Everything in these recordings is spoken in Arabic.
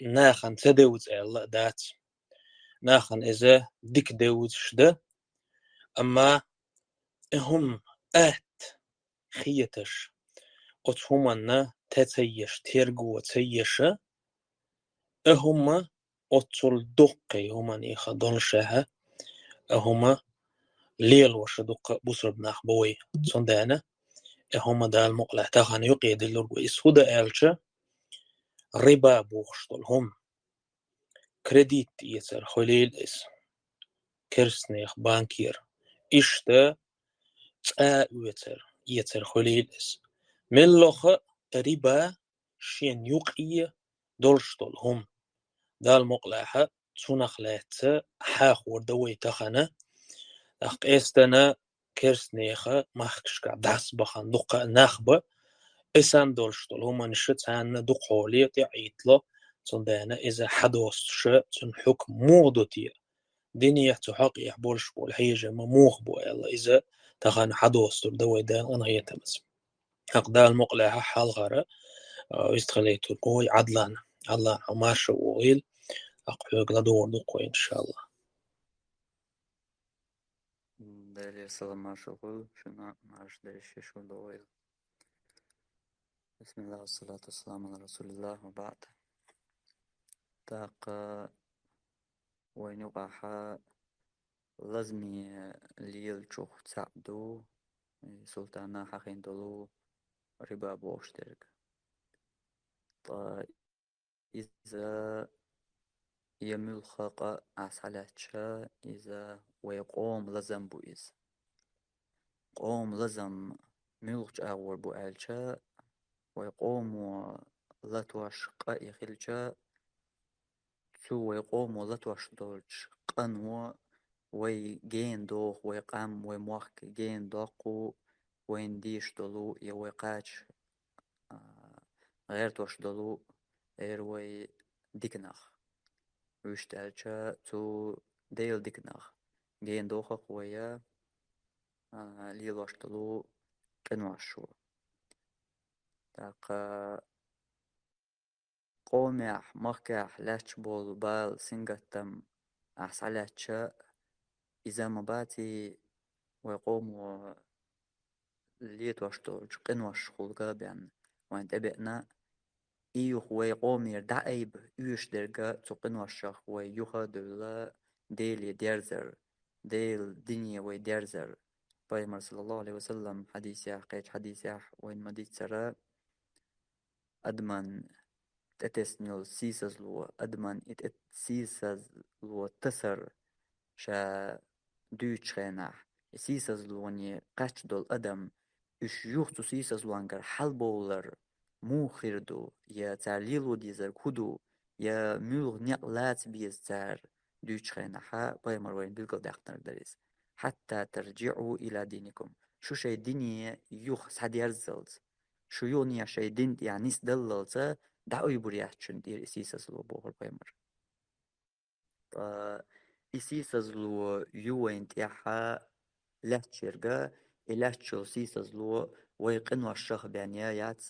ناخن تدوز الله دات ناخن إذا ديك دوز شده أما هم خيتش أتهمنا تتيش تيرجو تيش هم أتصل دقي هم نيخ دونشها هم ليل وش دق بصر بناخ بوي صندانة هم دا المقلع تاخن يقيد اللرقو إسهودا ألشا ربا بوخشتل هم كريديت يسر خليل إس كرسنيخ بانكير إشتا يتر خليل إس ملوخ ربا شين يقي دولشتل هم دا المقلع تسونخ لاتsa حاخ وردوي تخنا أخ إستنا كرسنيخ مخكشكا داس بخان دقا نخبة إسان دولشتل هما نشت عنا دقولي تعيطلا صندانا إذا حدوستش تن حكم موضوتي ديني يحتحق يحبولش بول حيجة موخ بو يلا إذا تخان حدوستل دوي دان أنا يتمس حق دا المقلع حال غارة يستخليتو قوي عدلان عماشا وغيل أقفل قدور دقوي إن شاء الله Далее салама шукул, шуна наш дальше шудовой. Бисмилlah, салату саламу на Расулилlah, ба'д. Так, وينقع لازمي ليل شوخ تعدو سلطانا حقين دلو ربا بوشترك. إذا يملخق أسحلتشا إذا ويقوم لازم بويز قوم لازم ملخش أغور بوالشا ويقوم لاتواش قا يخلشا سو ويقوم لاتواش دولش قنوة وي جين دوخ ويقام ويموخك جين دوقو وين ديش دولو يويقاتش غير توش دولو إير وي ديكناخ ويشتالشا تو ديل ديكناخ جين دوخك ويا ليلوش دولو كنواشو تاق قوميح مخكح لاتش بول بال سنغتم أحسالاتشا إذا مباتي ويقوموا ليتوش دولش قنوش خلقا بيان وين تبعنا إيوخ ويقوم يردع أيب إيوش درقا تقنوشخ ويوخا دولا ديل يديرزر ديل دنيا ويديرزر بايمر صلى الله عليه وسلم حديث ياح قيج حديث ياح وين مديت سرا أدمن تتسنيل سيسز لو أدمن سيسز لو تسر شا دوش خيناح سيسز لوني قاش دول أدم إش يوختو سيسز لوانجر حل بولر مو خيردو يا تعليلو ديزر كودو يا ميلغ نقلات بيز تار دوش خيناحا بايمر وين بلغو داختنر داريز حتى ترجعوا إلى دينكم شو شي ديني يوخ سعد يرزلز شو يوني شي دين يعني سدللز دعو يبرياتشن دير إسيسز لو بوغر بايمر إسيسز لو يوين تيحا لاتشيرغا إلاتشو سيسز لو ويقنوا الشخ بانيايات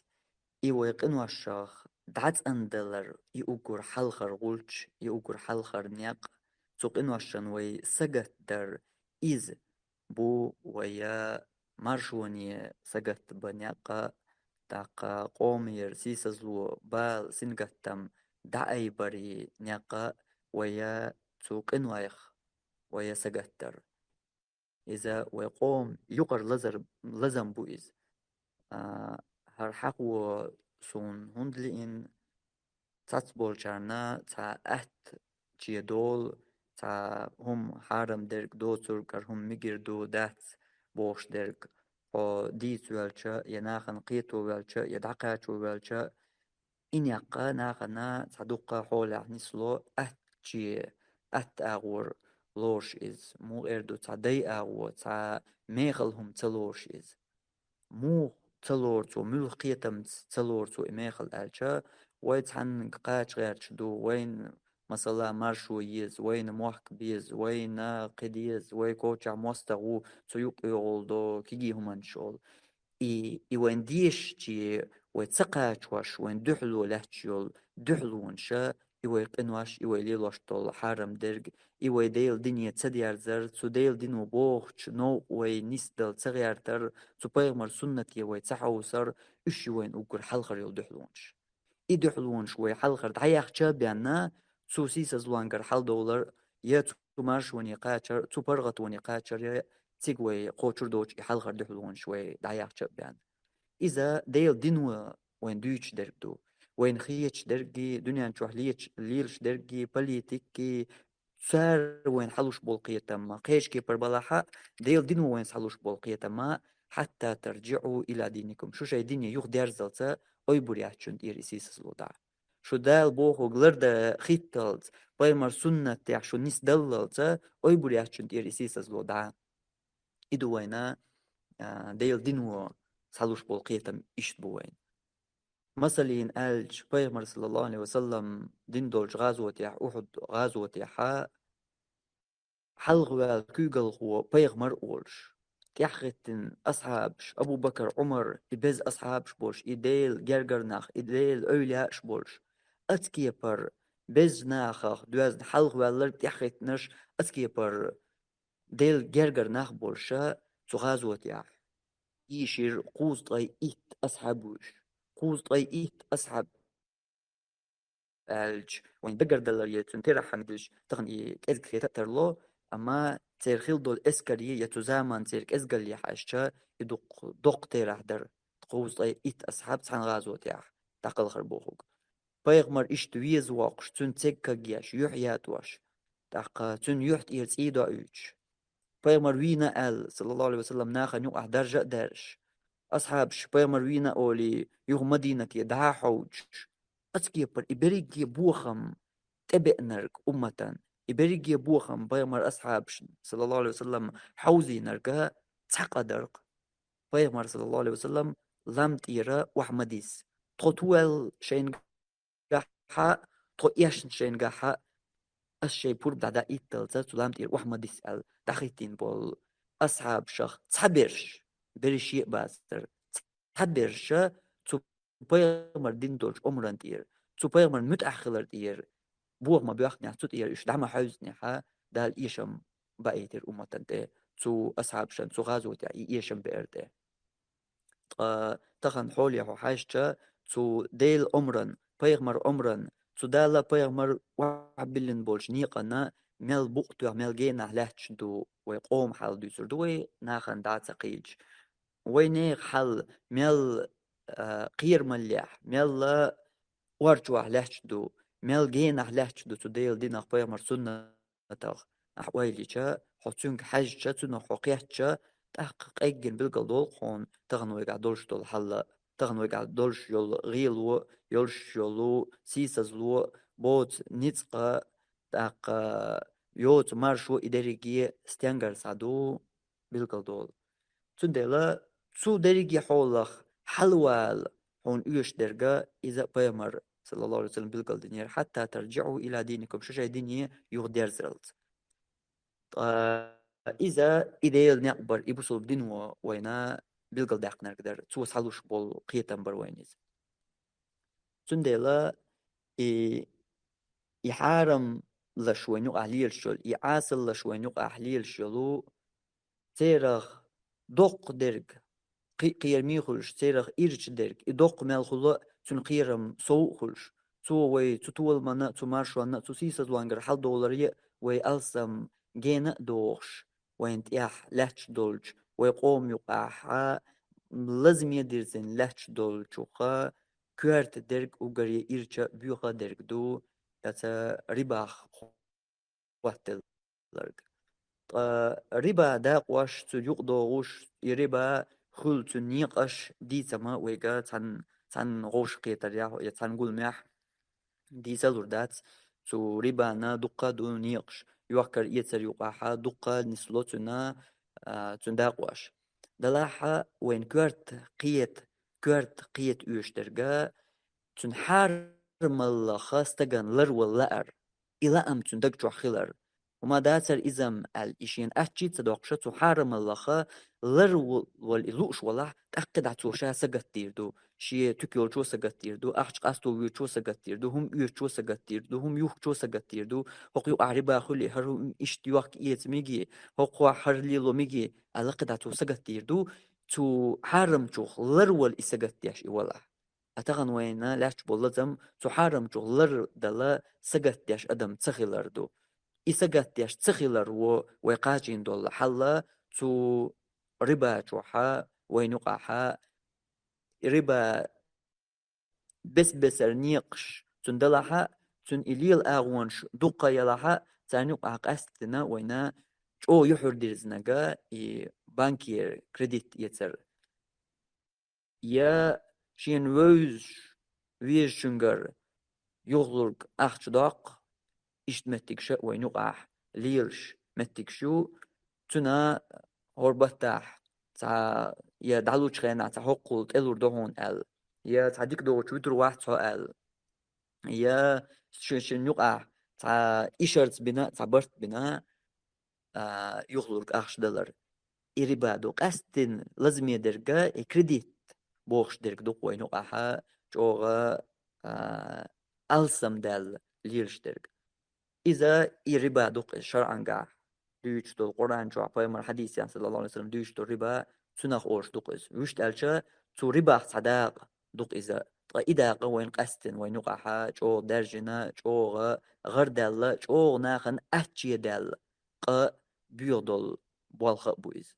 إي ويقنوا الشخ دعت أندلر يؤجر حلخر غولش يؤجر حلخر نياق تقنوا الشن وي سجت در إز بو ويا مرشوني سجت بنياقا تاقا قومير سيسزلو بال سنغتم دعي بري نياقا ويا تسوقن وايخ ويا سجتر إذا ويقوم يقر لزم بويز هر حق و سون هندلين تاتبول جارنا تا چيه دول تا هم حرم درك دو تركر هم ميجر دو دات بوش درك او ديت والشا يناخن قيتو والشا يدعقاتو والشا إن يقا ناخنا تعدقا حول نسلو چيه أغور لوش إز مو إردو تعدي أغور تا ميخلهم تلوش إز مو تلورتو مو قيتم تلورتو إميخل ألشا ويتحن قاش غير دو وين مثلا مارشو يز وين موحك بيز وين قديز وين كوچا مستغو تيوق يولدو كيجي همان شول إي وين ديش جي ويتسقاش واش وين دحلو لهجيول دحلو ونشا إيوه قنواش إيوه ليلوش طول حرم درج إيوه ديل دنيا تسديار زر سو ديل دينو بوخش نو وي نيستل تسغيار تر سو بيغمر سنة يوي تسحو سر إيش وين أقر حلقر يلدحلونش إدحلونش وي حلقر دعياخ تشابيانا سو سيسا زلوانقر حل دولار يا تو مارش وني قاتشر تو برغت وني قاتشر يا تيغوي قوچر دوش حلقر دحلونش وي دعياخ تشابيان إذا ديل دينو وين دوش دربدو وين خيتش درجي دنيا نشوح ليلش درجي بوليتيكي سار وين حلوش بولقية تما قيش كي بربلاحة ديل دينو وين حلوش بولقية تما حتى ترجعوا إلى دينكم شو شاي دينيا يوخ دير زلتا أي برياتشون دير إسيس الوضع شو دال بوخو غلرد خيتلت بايمر سنة تاع شو نيس دللتا أي برياتشون دير إسيس الوضع إدو وينا ديل دينو حلوش بولقية تم إشت بوين مثلا قال بيغمر صلى الله عليه وسلم دين دولج غزوة يح أحد غزوة يحا حلغوا كوغل هو بيغمر أولش تيحغتن أصحابش أبو بكر عمر إبز أصحابش بولش إديل جرجرناخ إديل أولياء بولش أتكي بر بز ناخخ دوز حلغوا لر تيحغتنش أتكي بر ديل جرجرناخ بولشا تو غزوة يح يشير قوز طي إيت أصحابوش قوز طي إيت أصحاب الج وين بقر دلار يتنتير حمدش تغني كأزك خيتر له أما تيرخيل دول إسكري يتزامن تيرك إزقل يحاشا يدق دق تيرح در تقوز طي إيت أصحاب تحن غازو تيح تقل خربوخوك بيغمر إش تويز واقش تن تيكا جياش يحيات واش تاق تن يحت إيرت إيدا إيش بيغمر وينا آل صلى الله عليه وسلم ناخا نوع درجة درش أصحابش بيغمر وينا أولي يغ مدينة يدعا حوج أتكيبر إبريجي بوخم تبئنرك أمة إبريجي بوخم بيغمر أصحابش صلى الله عليه وسلم حوزي نركا تحقدرك بيغمر صلى الله عليه وسلم لم تيرا وحمديس تطوال شين قحا تو إيش شين قحا الشي بور دادا إيتل سلام تير وحمديس أل تخيتين بول أصحاب شخ تحبرش بريشي باستر تحبرش تو بيغمر دين دولش أمران تير تو بيغمر متأخلر تير بوغ ما بيوخني تو تير إيش دعما حوزني حا دال إيشم بأيتر أمة تنتي تو أصحاب شن تو غازو تير إيشم بأرتي تخن حولي هو حاجة تو ديل أمرن بيغمر أمرن تو دالا بيغمر وعبلن بولش نيقنا ميل بوقتو ميل جينا لهتش دو ويقوم حال دو سردوي ناخن دات سقيج وينيق حل ميل قير مليح ميل ورجوع لهتش دو ميل جينا لهتش دو تو ديل دينا بيغمر سنة تاخ أحوالي جا حسونك حاجة تنو حقيقة تحقق أجن بالقدول خون تغنو يقع دولش دول حلا تغنو يقع دولش يول غيلو يولش يولو سيسازلو بوت نيتسقا تاق يوت مارشو إداريجي ستيانجر سادو بالقدول تندلا سو داريجي حولخ حلوال هون يوش درجة إذا بيمر صلى الله عليه وسلم بالقدنير حتى ترجعوا إلى دينكم شو شيء ديني يغدير زرلت إذا إديل نقبر إبوسول دينو وينا بيلقل داق نقدر توس حلوش بول قيتن بر وينيز تندلا يحارم لشوينو أهليل شل يعاسل لشوينو أهليل شلو تيرخ دوق درج قير ميخلش تيرخ إيرش درج دوق مالخلا تن قيرم سو خلش تو وي تطول منا تمارش وانا تسيسز وانجر حل دولارية وي ألسم جينا دوخش وين تياح لاتش دولج ويقوم يقاحا لازم يدرسن لاتش دولج وقا كوارت درج وغري إيرشا بيوخا درج دو يتا رباخ واتل لرج ربا دا قواش تجوق دوغوش يربا خل تنيقش دي تما ويقا تن غوش قيتر يا تن قول ميح دي سالوردات تو ربانا دقا دو نيقش يوكر يتر يقاحا دقا نسلوتنا تنداقواش دلاحا وين كورت قيت يوشترقا تنحار مالا خاستقان لر واللأر إلا أم تندق جوحيلر وما داتر إزم الإشين أحجي تدوقشة تحارم الله لر والإلوش والله تأكد عتوشا سقط ديردو شيء تكيل شو سجتيردو أحش قاستو ويو شو سجتيردو هم يو شو سجتيردو هم يو شو سجتيردو هقيو أعربا خلي هرو إشتياق إيت ميجي هقوا حرلي لو ميجي علاقة تو سجتيردو تو حرم شوخ لرول إسجتياش إولا أتغن وينا لاش بولزم تو حرم شوخ لر دلا سجتياش أدم تخيلردو إسجتياش تخيلر وقاجين دول حلا تو ربا شوحا وينقعها ربا بس نيقش تندلها تن إليل أغوانش دقا يلها تانيق أستنا وينا أو يحر ديرزنجا بانكير كريديت يتر يا شين ويز شنجر يغلق أخش داق إشت متكش وينق ليرش متكشو تنا هربتاح تا يا دعلو تشخينا تا حقول تلور دهون يا تعديك دو تشوتر واحد سؤال يا شن يقع تا إشارت بنا تا برت بنا يخلق أخش دلار إريبا دوق أستن لازم يدرجا كريديت بوخش درج دوق وين يقعها جوغا ألسم دال ليرش درج إذا إريبا دوق شرعا قاع دوش دول القرآن جو عباية حديث يعني صلى الله عليه وسلم دوش دول ربا تنخ أورش دوق إز وش تالشا تو ربا صداق دوق إذا إذا قوين قستن وين يقعها جو درجنا جو غر دال جو ناخن أتشي دال بيودول بالخ بويز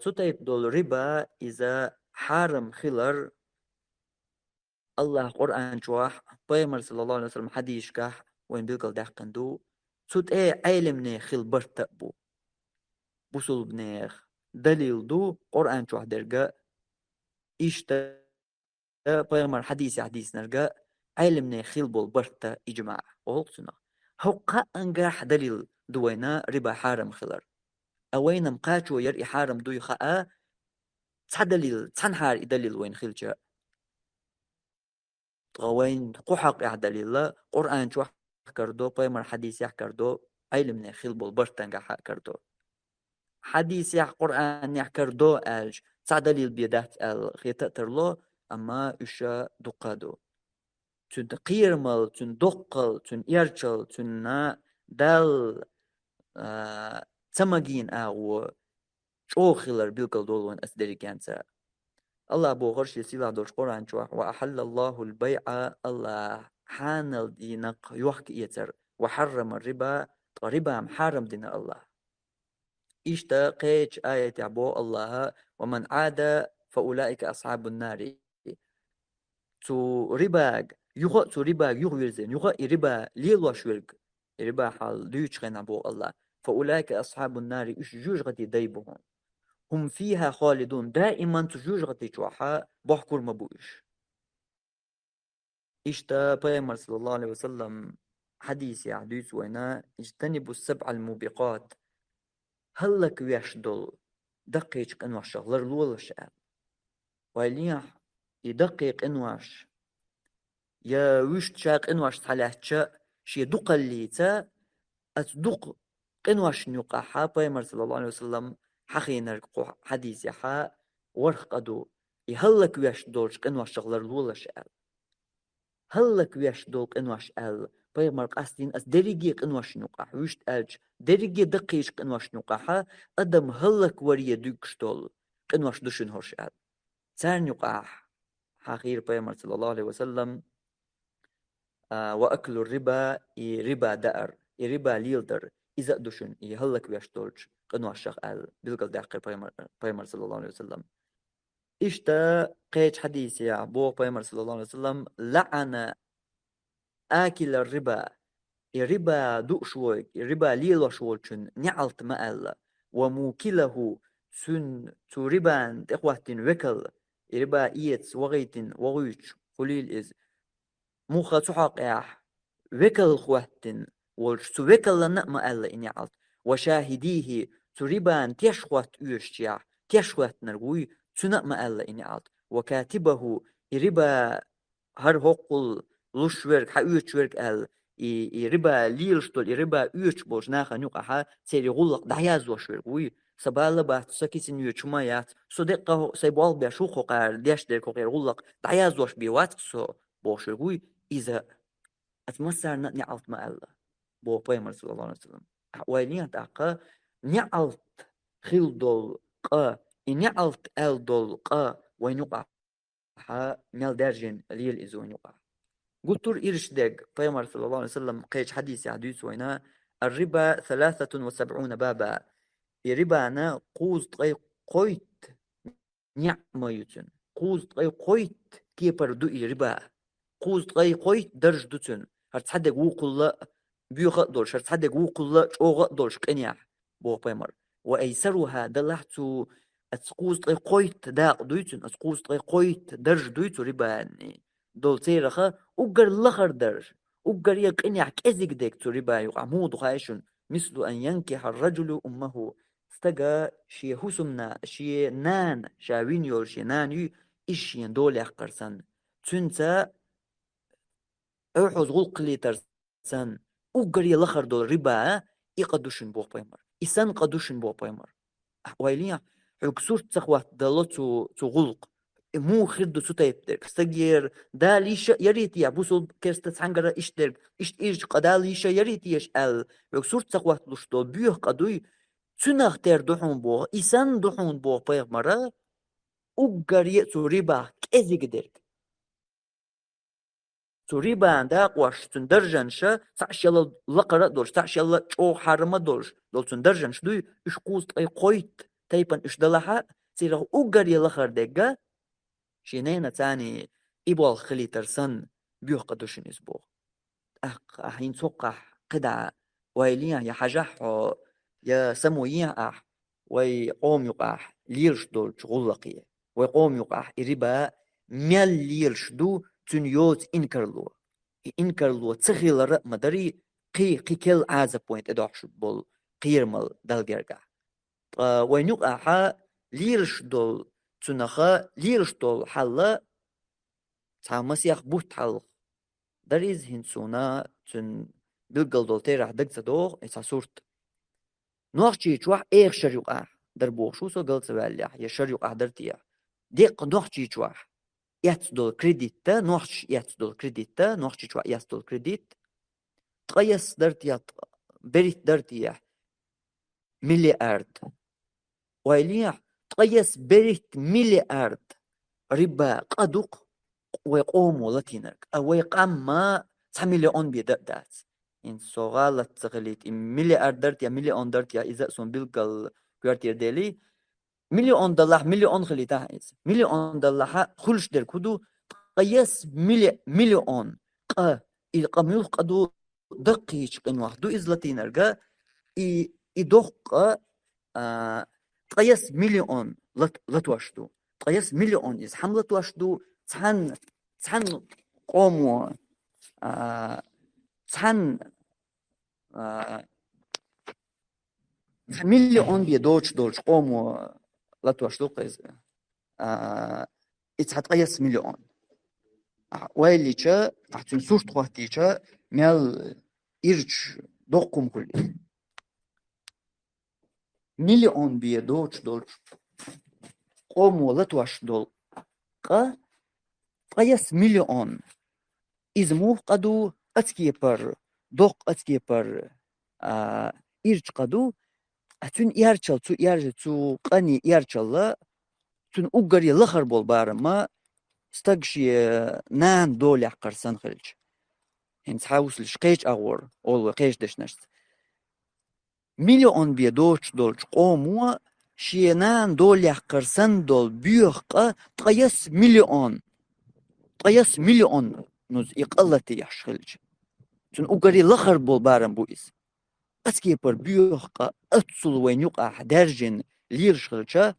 تطيب دول ربا إذا حرم خلر الله قرآن جواح بيمر صلى الله عليه وسلم حديث كح وين بيقل دحقندو تut علمني خل برتبو بوصل بنيخ دليل دو قرآن جواح درجة إشتا بيمر حديث نرجع علمني خل بول برتا إجماع وهوكتنا هوقا أنجح دليل دوينا ربا حرم خلر أوين مقاتشو يرئي حارم دوي خاء تدليل تنحار يدليل وين خلجة وين قحق يعدليل قرآن شو كردو بيمر حديث يحكردو علم من خلبو برتنجا حكردو حديث يح قرآن يحكردو ألج تدليل بيدات الخيطة ترلو أما إشا دقادو تن قيرمل تن دقل تن إرشل تن دال تمجين أو شو خلر بيلقل دولون أسدري كانسا الله أبو غرش يسيلا دوش قرآن جواح وأحل الله البيع الله حانل دينق يوحك يتر وحرم الربا ربا محرم دين الله إشتا قيش آية عبو الله ومن عاد فأولئك أصحاب النار تو ربا يغا تو ربا يغويرزين يغا ربا ليلوش ويرق ربا حال ديوش غين عبو الله فأولئك أصحاب النار إش جوج غدي دايبهم هم فيها خالدون دائما تجوج غتيجوحا بحكور مبوش إشتا بيامر صلى الله عليه وسلم حديث يعديس وينا اجتنبوا السبع الموبقات هلك ويشدل دقيق انواش غلر لولا شعب ويليح يدقيق انواش يا وشت شاق انواش تحلاتشا شي دق الليتا أتدق قنواش نيوقعها بيامر صلى الله عليه وسلم حخينر حديث يحا ورقدو يهلك ويش دولش قنواش شغلر لولا شعال هلك ويش دول قنواش ال بيامر قاستين أس دريجي قنواش نيوقع ويشت ألج دريجي دقيش قنواش نيوقعها أدم هلك وريه دوكش دول قنواش دوشن هوش ال تار نيوقع حخير بيامر صلى الله عليه وسلم وأكل الربا ربا دأر ربا ليلدر إذا دوشن يهلك ويشتولج قنواش شغال بيلقل داقر بيامر صلى الله عليه وسلم إشتا قيج حديث يا بو بيامر صلى الله عليه وسلم لعن آكل الربا الربا دوشوي الربا ليلوشولشن نعلت مأل وموكله سن تربان تقواتين وكل الربا إيتس وغيتين وغيش خليل إز موخا تحق ياح وكل خواتن والش وكل لنا مأل إني عالت وشاهديه تربان تشخوات يوشيا تشخوات نرغوي تنا مأل إني عالت وكاتبه ربا هر هقل لشورك حيوشورك ال ربا ليلشتول ربا يوش بوش ناخا نوقعها سيري غلق دعياز وشورك وي سبالة بات سكيسين يوشمايات صدقه سيبوال بيشوخو قار ديش ديكو غير غلق دعيازوش بيوات سو بوشغوي إذا أتمسر نعلت ما الله بو بيمر صلى الله عليه وسلم وينيا تاقا نعلت خيل دول قا نعلت ال دول قا وينوقع ها نال درجن ليل إزو وينوقع قلت إيرش ديك بيمر صلى الله عليه وسلم قيش حديث حديث وينا الربا 73 بابا الربا أنا قوز طي قويت نعمة يتن قوز طي قويت كيبر دو الربا قوز طي قويت درج دوتن هرتصدق وقل بيوغ دولش هرتصدق وقل شوغ دولش كنيا بو بيمر وأيسرها دلحتو أتقوز طي قويت داق دويتن أتقوز طي قويت درج دويتو ربا يعني دول سيرخا أقر لخر درج أقر يقنع كذك ديك تو ربا يقعمود خايشن مثل أن ينكح الرجل أمه استجا شي هسمنا شي نان شاوين يول شي ناني إيش يندول يحقرسن تنسى أوحوز غلق لي ترسن أقر يلخر دول ربا يقدوشن بو بيمر إسان قدوشن بو بيمر ويليا عكسور تسخوات دلو تو غلق مو خردو ستايبتر استجير دا ليش يريت يا بوسو كيرست عنقرا اشتر ايش قدا ليش يريت يش ال عكسور تسخوات لشتو بيوه قدوي تناخ تر دوحون بو إسان دوحون بو بيغمرا أقر يأتو ربا كذي قدرك تو ربا دا قواش تندرجنشا تعش يلا لقرا دولش تعش يلا چو حرمه دولش دول تندرجنش دوي اش قوست اي قويت تايبن اش دلحا سيره أقر يلا خردقا شينينا تاني إبوال خلي ترسن بيوه قدوشن إسبوغ أحين توقع قدع ويليا يا حجح يا سمويا ويقوم يقع ليرش دول شغلقية ويقوم يقع إربا ميال ليرش دو تنيوت إنكرلو تخيل مدري قي كل عازة بوينت إدوحش بول قيرمل دالجرقع وينوقع ليرش دول تنخا ليرش دول حلا تعمسيخ بوت حل دريز هنسونا تن بلقل دول تيرح دقت دوغ إسا صورت نوخشي چوح إيخ شريوقع دربوغ شو سو قلت سواليح يا شريوقع درتيا ديق نوخشي چوح ياتس دول كريديت نوخش ياتس دول كريديت نوخشي چوح ياتس دول كريديت تقيس درتيا بريت درتيا مليارد ويليح تقيس بريت مليارد ربا قدوق ويقوموا لتينك أو يقام ما 9 مليون بيدات إن صغالة تغليت مليار درت يا مليون درت يا إذا سون بيلقل كوارتير ديلي مليون دولار مليون خليتها إنس مليون دولار خلش در كدو قياس مليون القميل قدو دقيش قن واحدو إز لتينرجا يدق قياس مليون لتواشدو قياس مليون إز حملة تواشدو تحن قوموا تحن مليون بيدوش دولش قوموا لا تواشدو قيز إتحتقيس مليون ويليشا تحتن سوش تخواتيشا ميال إرش دوقكم كلي مليون بيدوش دولش قوموا لا تواشدو قياس مليون إزمو قدو أتكيبر دوق أتكيبر إرش قدو أتون يارشل تو يارجل تو قني يارشل تون أقر يلخر بول بارما استقشي نان دول يحقرسن خلج هنس حاوس لشقيش أغور أول قيش دشنشت مليون بيدوش دولش قوموا شي نان دول يحقرسن دول بيوخ تقيس مليون نوز يقلتي يحشخلج تون أقر يلخر بول بارم بويس أسكيبر بيوخ أتصل وين يقع درجن ليرشخلجا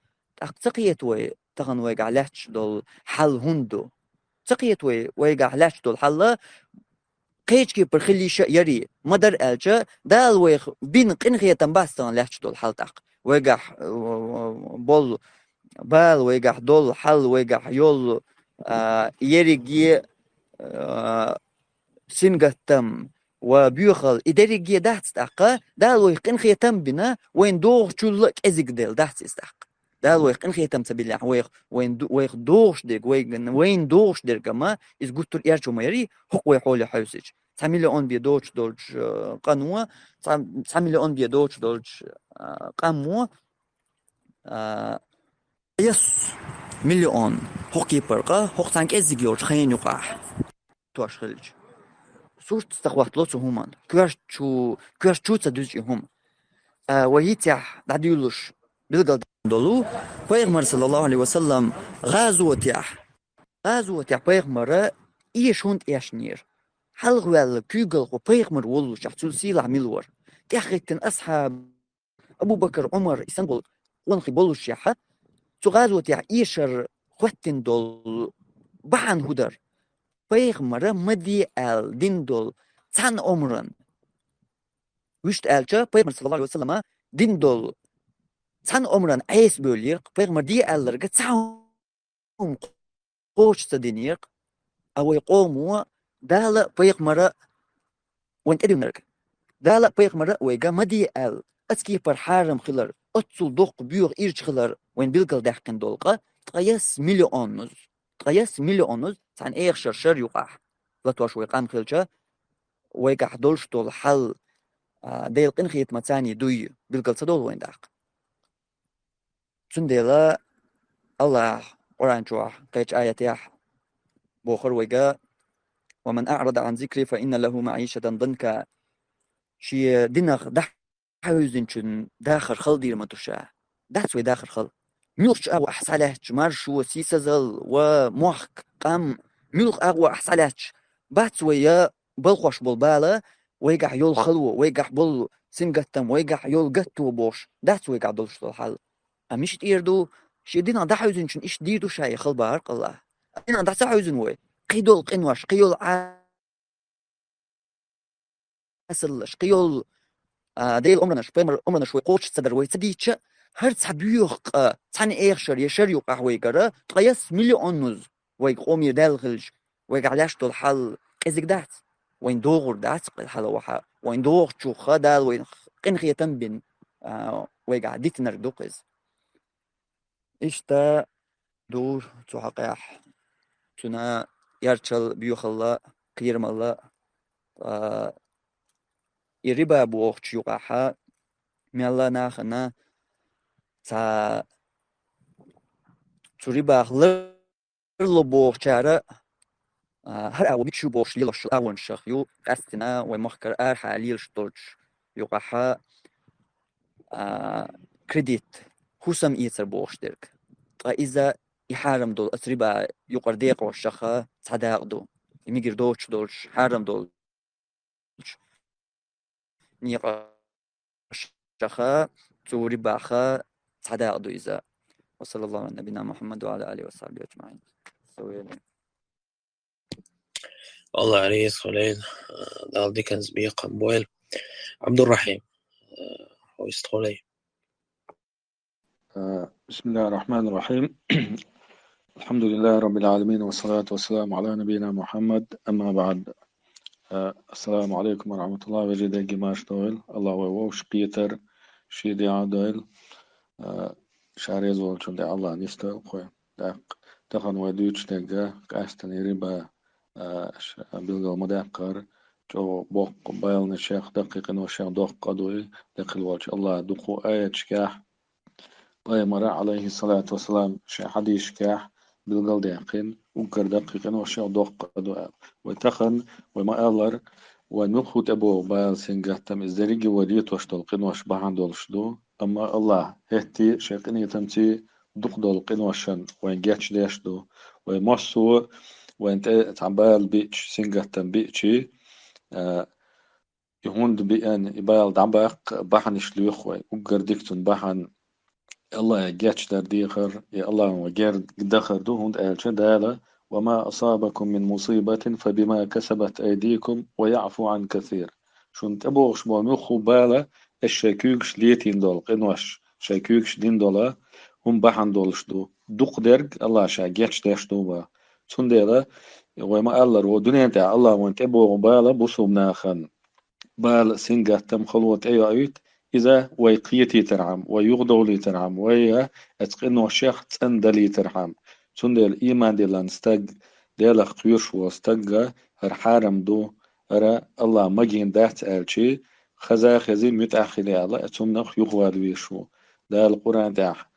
تقيت وي تغن ويقع لاتش دول حل هندو تقيت ويقع لاتش دول حل قيش كيبر خلي يري مدر ألجا دال ويخ بين قنخية تنباستان لاتش دول حل تق ويقع بول بال ويقع دول حل ويقع يول يريقي سنغتم وبيوخل إداري جي دهت استحقا دالو يقين خيتم بنا وين دوغ شلك أزيك ديل دهت استحق دالو يقين خيتم سبيل وين دوغش ديك وين دوغش دير كما إز قلت يرجو ميري حق ويحول حوسج 9 مليون بي دوش دولش قانوا 9 مليون بي دوش دولش قاموا يس مليون حق يبرقا حق تانك أزيك يورج خين يقاح توش خلج صورت استخوات لوتو همان كواش تشو تدوجي هم ويتيح دعديولوش بلغل دولو بيغمر صلى الله عليه وسلم غازو تيح بيغمر إيش هونت إيش نير حلغوال كيغل وبيغمر ولوش يحتول سيلا ميلور تيحغيتن أصحاب أبو بكر عمر إسانبول ونخي بولوش يحا تو غازو تيح إيشر خوتن دول بحان هدر بيغمر مدي آل دين دول تان عمرن وشت آلچا بيغمر صلى الله عليه وسلم دين دول تان عمرن عيس بوليق بيغمر دي آلرغ تان قوش تدينيق أو يقوموا دالا بيغمر وانت أدونرغ دالا بيغمر ويغا مدي آل أتكي پر حارم خلر أتصل دوق بيوغ إيرج خلر وين بيلقل داحكن دولقا تغيس مليونوز تان إيغ شر يقاح لطواش ويقام خلچا ويقاح دولش دول حل ديل قنخيت متاني دوي بيلقل صدول وين داق سنديلا الله قرآن جوح قيج آياتيح بوخر ويقا ومن أعرض عن ذكري فإن له معيشة ضنكا شي دينغ حوزنشن داخل خل دير متوشا داسوي داخل خل ميلخ أغو أحسالاتش مارشو سيسازل وموحك قام ميلخ أغو أحسالاتش باتسوي بلخوش بالبالة ويقع يول خلو ويقع بل سنقتم ويقع يول قتو بوش داسوي قاع دولش الحال أميش تيردو شي دينا دحوزنشن إيش ديردو شاي خل بارق الله دينا دحوزن وي قيدول قنواش قيول عاسلش قيول ديل عمرنا شوي قوش صدر ويتديتش هرتس حبيوخ تاني ايخشر يشر يوقع ويقرا تقيس مليونوز ويقوم يدال خلج ويقعلاش طول حل ازيك دات وين دوغر دات الحل وحا وين دوغ تشوخا دال وين قنخية تنبن ويقع ديت نردوقز اشتا دور تحقيح تنا يرشل بيوخ الله قيرم الله يريبا بوغ تشيوقاحا ميلا ناخنا تا تريبا لرلو بوغ تشارا هر أول بيتشو بوغ ليلش الأول شخيو قستنا ومخكر أرحا ليلش دولش يوقاحا كريديت حسم إيتر بوغ ديرك إذا يحارم دول أتريبا يقر ديق والشخا صداق دو يميقر دوش دولش حارم دولش نيقا شخا تريبا خا صداق دو إذا وصلى الله على نبينا محمد وعلى آله وصحبه أجمعين. الله عليه صليل دال ديكنز بيق بويل عبد الرحيم ويستخولي. بسم الله الرحمن الرحيم. الحمد لله رب العالمين والصلاة والسلام على نبينا محمد. أما بعد السلام عليكم ورحمة الله وجدي جماش دويل الله ووش بيتر شيدي عدويل شاريز والشون دي الله نستويل خوي تخن ودوش دقا قاستني ربا بلغة مدقر جو بوق بايلن الشيخ دقيقا والشيخ دوق قدوي دقل والش الله دقو آية شكاح بايمر عليه الصلاة والسلام شي حديث شكاح بلغة دقيقين وكر دقيقا والشيخ دوق قدوي وتخن وما ألر ونخوت أبو بايل سنجهتم الزريقي وديت واشتلقين واشبهان دولشدو أما الله هتي شيقيني تمتي دق دولقين واشن وين جاتش ديشدو ومصو وانت تعبال بيتش سنجهتم بيتشي يهوند بيان يبال دعباق بحن شلوخ وقر ديكتون بحن الله جاتش در ديخر يا الله وجير دخر دو هوند آلش دالا وما أصابكم من مصيبة فبما كسبت أيديكم ويعفو عن كثير شون تبوغش بوميخو بالا الشاكوكش ليتين دول قنوش شاكوكش دين دولا هم بحن دولش دو دوق درج الله شا جاتش داش دو با تون ديلا وما الله ودنيا تاع الله وانت تبوغ بالا بوسو مناخن بال سنجة تم خلوت أي أيت إذا ويقيتي ترعم ويغدولي ترعم ويا أتقنوا الشيخ تندلي ترعم تندل إيمان دي نستج ديلا قيوش واستجا هر حارم دو هر الله مجين دات ألشي خزا خزي متأخلي الله أتم نخ يغوال ويشو ده القرآن داح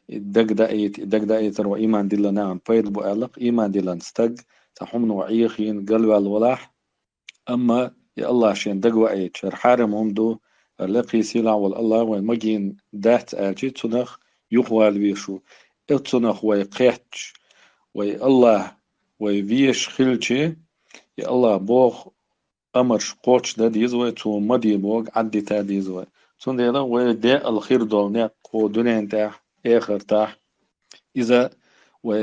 دق دايت رو إيمان دي نعم بيد بو ألق إيمان دي نستج تحمن وعيخين قلب الولاح أما يا الله شين دقوا أي شر حارم هم دو لقي سيلا والله ومجين دات آجي تنخ يخوال بيشو اتنخ ويقيتش وي الله ويفيش خلشي يا الله بوخ أمر قوتش دا ديزوي تو مدي بوغ عدي تا ديزوي تون ديلا وي دي الخير دول نيق قو دنين تاح آخر تاح إذا و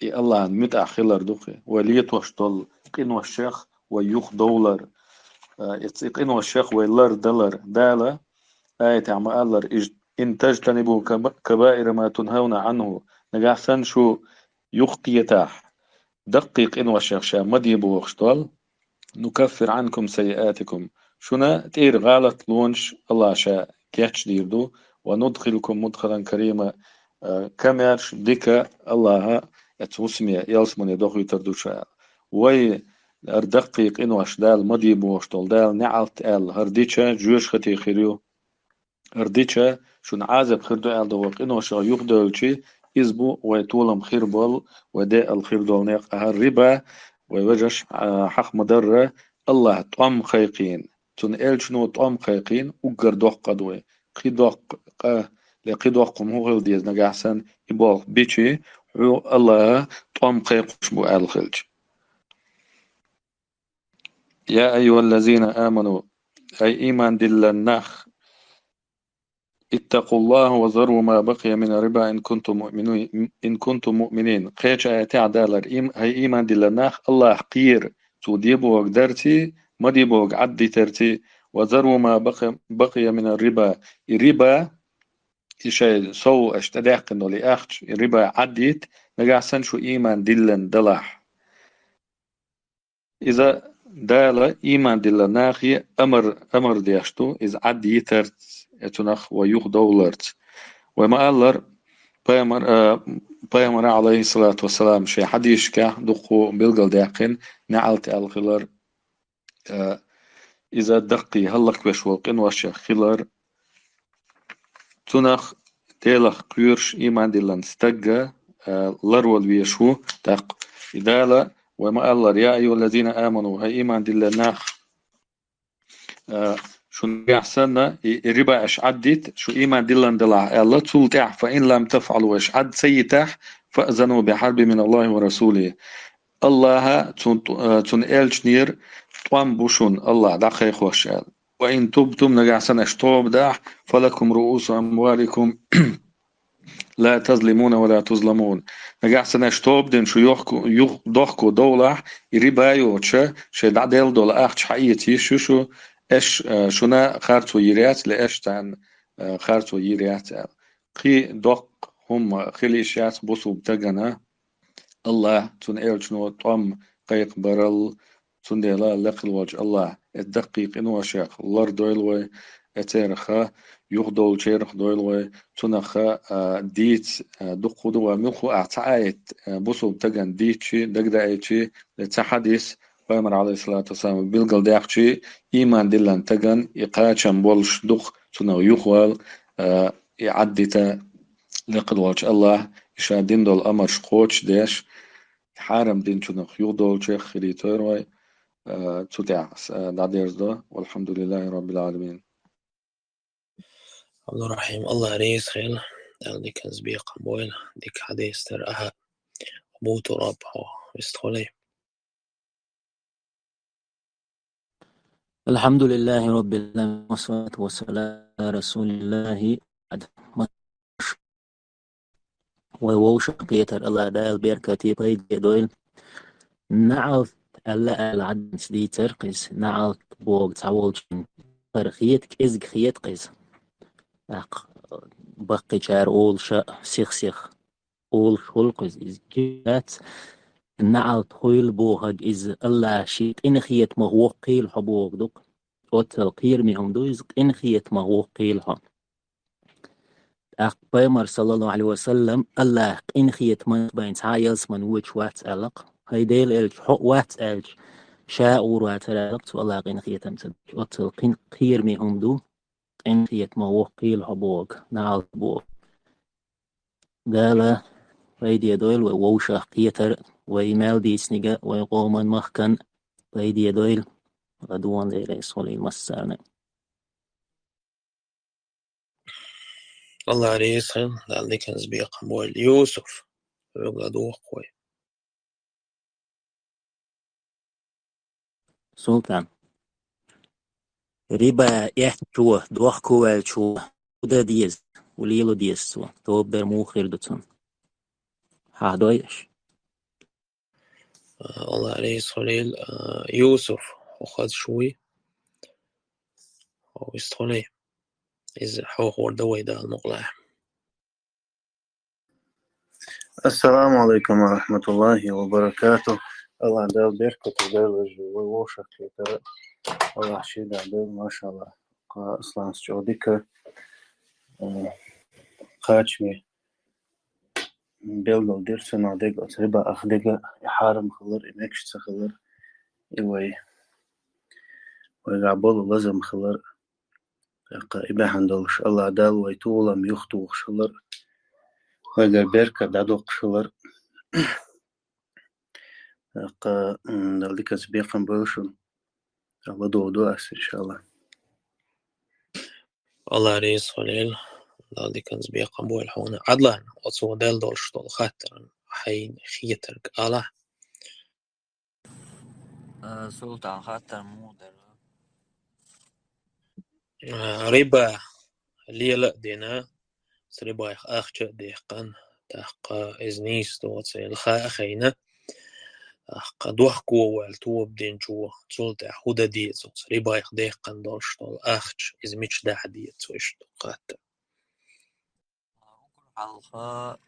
يا الله متأخلر دوخي وليت وش دول قين والشيخ ويوخ دولار يتسيقين والشيخ ويلر دلر دالة آية عم ألر إن تجتنبوا كبائر ما تنهون عنه نجاحسن شو يخقيتاح دقيق إن والشيخ شا مديبو وخشتول نكفر عنكم سيئاتكم شنا تير غالط لونش الله شا كيتش ديردو وندخلكم مدخلا كريما كمرش ديكا الله اتوسمي يلسمني دوخي تردوشا وي أردقيق إنو أشدال مدي بوشتول دال نعلت أل هرديتشا جوش ختي خيريو هرديتشا شون عازب خيردو أل دوق إنو شا يخدولشي إزبو ويتولم خير بول وداء الخير دول نيق هالربا ويوجش حق مدرة الله طعم خيقين تون إل شنو طعم خيقين وقر دوق قدوي قي دوق لقي دوق مهول ديز نجاحسن يبوغ بيتشي الله طعم خيقش بو أل خلج يا أيها الذين آمنوا أي إيمان دل النخ اتقوا الله وذروا ما بقي من الربا إن كنتم مؤمنين قيش آياتي عدالر هاي إيمان دل النخ الله حقير تو ديبو وقدرتي ما ديبو عدي ترتي وذروا ما بقي من الربا الربا إشي سو اشتداق إنه لأخش الربا عديت نقع شو إيمان دلن دلح إذا دالة إيمان دل ناخي أمر ديشتو إذ عد يترت اتنخ ويوخ دولرت وما ألر بيامر عليه الصلاة والسلام شي حديش كا دقو بلغل داقين نعلت الخلر إذا دقي هلق بشوقين وش خلر تنخ تيلخ قيرش إيمان دل نستقى لرول بيشو تق إدالة وما الله يا أيها الذين آمنوا هاي إيمان دل ناخ شو يحسن الربا إش عدت شو إيمان دلن دلع الله تلتع فإن لم تفعلوا إش عد سيتح فأذنوا بحرب من الله ورسوله الله تن إلش نير طوام بوشون الله دقي خوشال وإن تبتم نجعسن اشتوب داح فلكم رؤوس أموالكم لا تظلمون ولا تظلمون نجح سنة شتوب دين شو يضحكوا دولة يريبايو شي دعدل دولة أخش حقيقتي شو إيش شونا خارتو يريات لإيش تان خارتو يريات قي دق هم خليشات بوسو بتجنا الله تون إيل شنو طم قيق برل تون ديلا لقل وجه الله الدقيق إنو شيخ الله دويلوي اتيرخا يغدول شيرخ دويلوي تنخا ديت دقودو وملخو اعتعايت بوسو بتجن ديتشي دقدايتشي لتحديث وامر عليه الصلاة والسلام بيلقل داقشي إيمان دلان تجن يقاتشن بولش دق تنو يخوال يعديتا لقل وجه الله يشادين دول أمر شقوش ديش حارم دين تنخ يغدول شيخ خريتوروي تدعس دعديرز ده والحمد لله رب العالمين. عبد الرحيم الله ريس خيل ديك زبيق بوين ديك حديث ترأها أبو تراب استخلي. الحمد لله رب العالمين والصلاة والسلام على رسول الله ووش بيتر الله دال بيركتي بيد دويل نعرف ألا العدن سدي ترقس نعرف بوغ تعولشين فرخيت كيزك خيت قيس بقي شار أول شاء سيخ أول خلقز إز كيات نعرف خويل بوغ إز الله شيت إن خيت مغوقي الحبوغ دوك القير مهم دوز إنخيت مغوقيلها أقبامر صلى الله عليه وسلم الله إنخيت من بين تعايز من وش وات ألق هيديل إلج حق وات إلج شاء وات ألق والله إنخيت أمتد القير مهم دو إنخيت مغوقيلها بوغ نعال بوغ قال ويدي دويل ووشا قيتر ويمال ديسنيقا ويقومن مخكن ويدي دويل غدوان ليلي صولي مسارنا الله ريسن دالدي كان زبيق بويل يوسف وقدوه قوي سلطان ريبا يحتوه دوخ كوال شو ودا ديز وليلو ديز سو توب در مو خير دوتون هادويش الله ريسن يوسف وخد شوي ويستولي إذا حوه دوي دا المقلع السلام عليكم ورحمة الله وبركاته. الله دال بيركة دال ووشك يتر الله شيد دال ما شاء الله أصلا سعوديك قاچمي بيلدل ديرسنا ديك أتربا أخديك يحارم خلر إمكش تخلر إيوي ويقعبول لازم خلر إباحن دولش الله دال ويتولم يختوخ شلر ويقر بيركة دادوق شلر دالديك سبيقا بوشن الله دو أس إن شاء الله. الله ريسن دالدي كان زبيق بويل حونا عدلان وصو دال دولش دول خاطر حين خيترك الله سلطان خاطر مودر ربا ليلة دينا سربا أخش ديقان تحق إزنيس دوتسي الخاء خينا دوح كو والتوب دين جو تولت حودا ديت سربا ديقان دولش دول أخش إزميش دا حديت سويش قات حلقة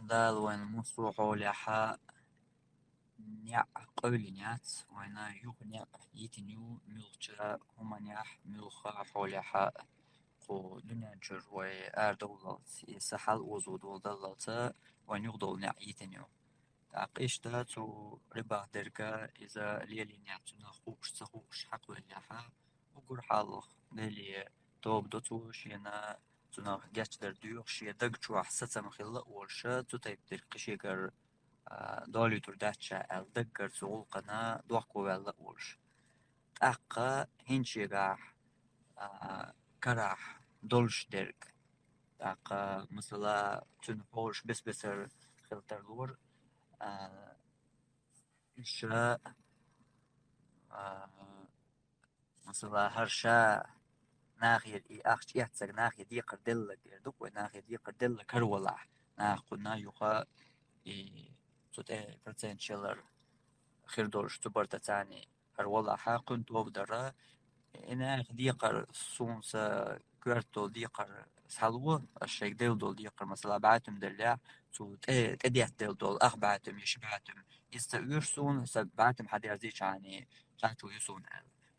دال وين مصروحو لحا نيع قولي نيات وينا يوغ نيع يتنيو ملغجا هما نيع ملغا حولحا قو دنيا جر وآردولات يسحل وزود ودولات وين يغدول نيع يتنيو تعقيش داتو ربا درقا إذا ليلي نيع تنخوش تخوش حق لحا وقر حلق ليلي توب دوتوش ينا تنخ جاتش در ديوخش يدق جو أحساسا مخيلا ورشا تتايب درقشيقر دالي ترداتشا الدقر سغولقنا دوحكو ولا ورش تاقا هنشيغاح كراح دولش درق تاقا مثلا تنفوش بسر خلتر لور إشا مثلا هرشا ناخية أخش يحتسق ناخية دي قردلة قردوك وناخية دي قردلة كرولا ناخنا يوخا صوت برسنت شلر خير دولش تبرت تاني هرولا حاقن توبدرا إنا ديقر سونسا كوارتو ديقر سالوه الشيك ديل دول ديقر مثلا بعتم دلع صوت تديح ديل دول أخ بعتم يشبعتم يستوير سون سبعتم حد يرزيش عني تاتو يسون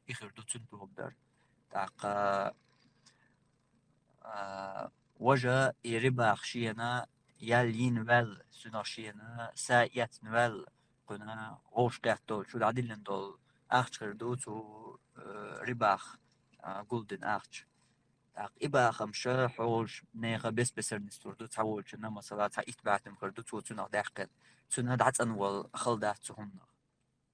إخر دوتن توبدر تاقا وجه يربا خشينا يالين ول سناشينا سايت نول قنا غوش قهتو شو العدلن دول أخش خردو تو رباخ قولدن أخش إبا خمشة حوش نيغا بسر نستوردو تحول شنا مثلا تايت بعتم خردو تو تنا داخل تنا دعت أنوال خلدات تهم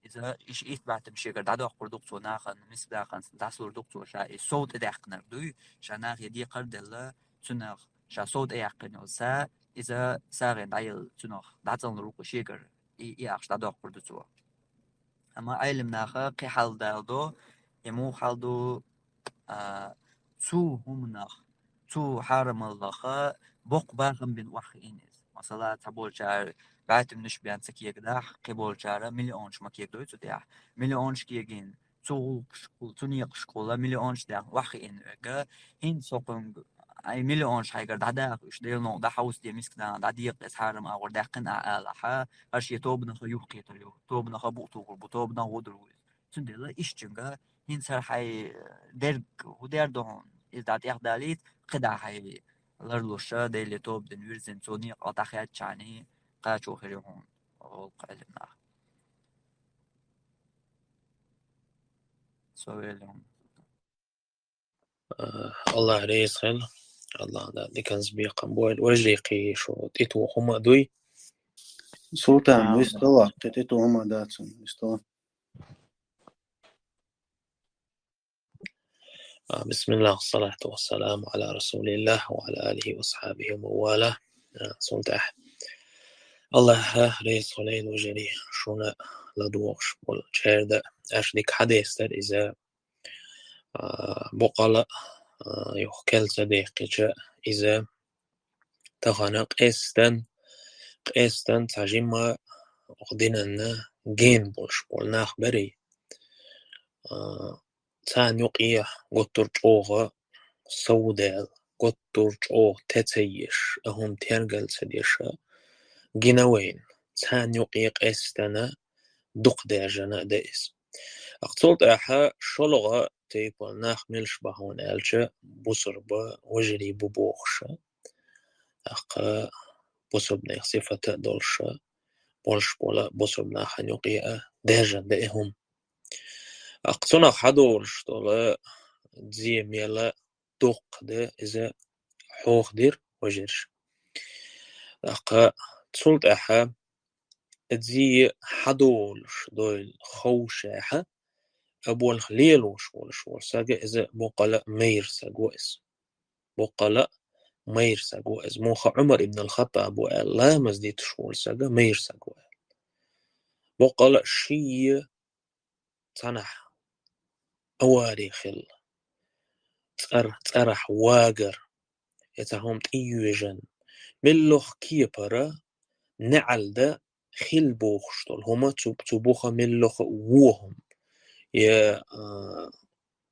إذا إيش بعتم شيء قد عدو أخبر دكتور ناخن مس داخن تحصل دكتور شاء صوت داخن دوي شناخ يدي قرد الله تناخ شا صوت أيقن وسا إذا ساغن عيل تناخ دعتن روق شيء قر أخش عدو أخبر دكتور أما علم ناخا قي حال دالدو يمو حالدو تو هم ناخ تو حرم الله بق باهم بين وخ إنس مثلا تبول شعر بعتم نش بيان سكيك داح قبول شعر مليونش مكيك دوي تداح مليونش كيجين تو شكول تنيق شكولا مليونش داح وخ إن إجا هين سوقن أي مليونش هيقدر داح إيش ديل نو داح حوس دي مسكنا داديق إسحارم أو داقن أعلى هرشي توبنا خيوق يتريو توبنا خبوطو توبنا ودروي تندلا إيش جنجا هنسر حي درج ودير دهون إذا تعداليت قدع حي لرلوشة دي اللي توب دن ويرزن توني قاطع خيات شعني قاچو خيريهون غلق علمنا سويلهم الله ريسخل الله دي كان سبيقا بويل وجريقي شو تيتو هما دوي سلطان ويستوى تتتو هما داتسون ويستوى. بسم الله والصلاة والسلام على رسول الله وعلى آله وأصحابه وموالاه. سلطح الله ريس خلين وجري شونا لدوغش والشهر أشدك حديثر إذا بقلا يحكال صديقي إذا تغنى قيستن تجمع أخدنا جين بولش بولناخ بري تان يقيا قطر جوغا سودال قطر جوغ تتيش أهم تيرغل سديشا جنوين تان يقيا قيستنا دق داجنا دايس أقتلت أحا شلغة تيبال ناخ ملش بهون ألجا بصر با وجري ببوخشا أقا بصر بناخ صفة دولشا بولش بولا بصر بناخ يقيا داجا دايهم أقتنا حدولش دولا دزي ميلا دوق ده إذا حوخ دير وجرش أقا تسلت أحا دزي حدولش دول خوشاحا أبو الخليل وشول ساقا إذا بقلا مير ساقوئس بقلا مير ساقوئس موخ عمر ابن الخطاب وقال لا مزديت شول ساقا مير ساقوئس بقلا شي تنح أواري خل ترح واقر يتهم تيوجن ملوخ كيبرا نعل دا خل بوخشتل هما تبوخ ملوخ ووهم يا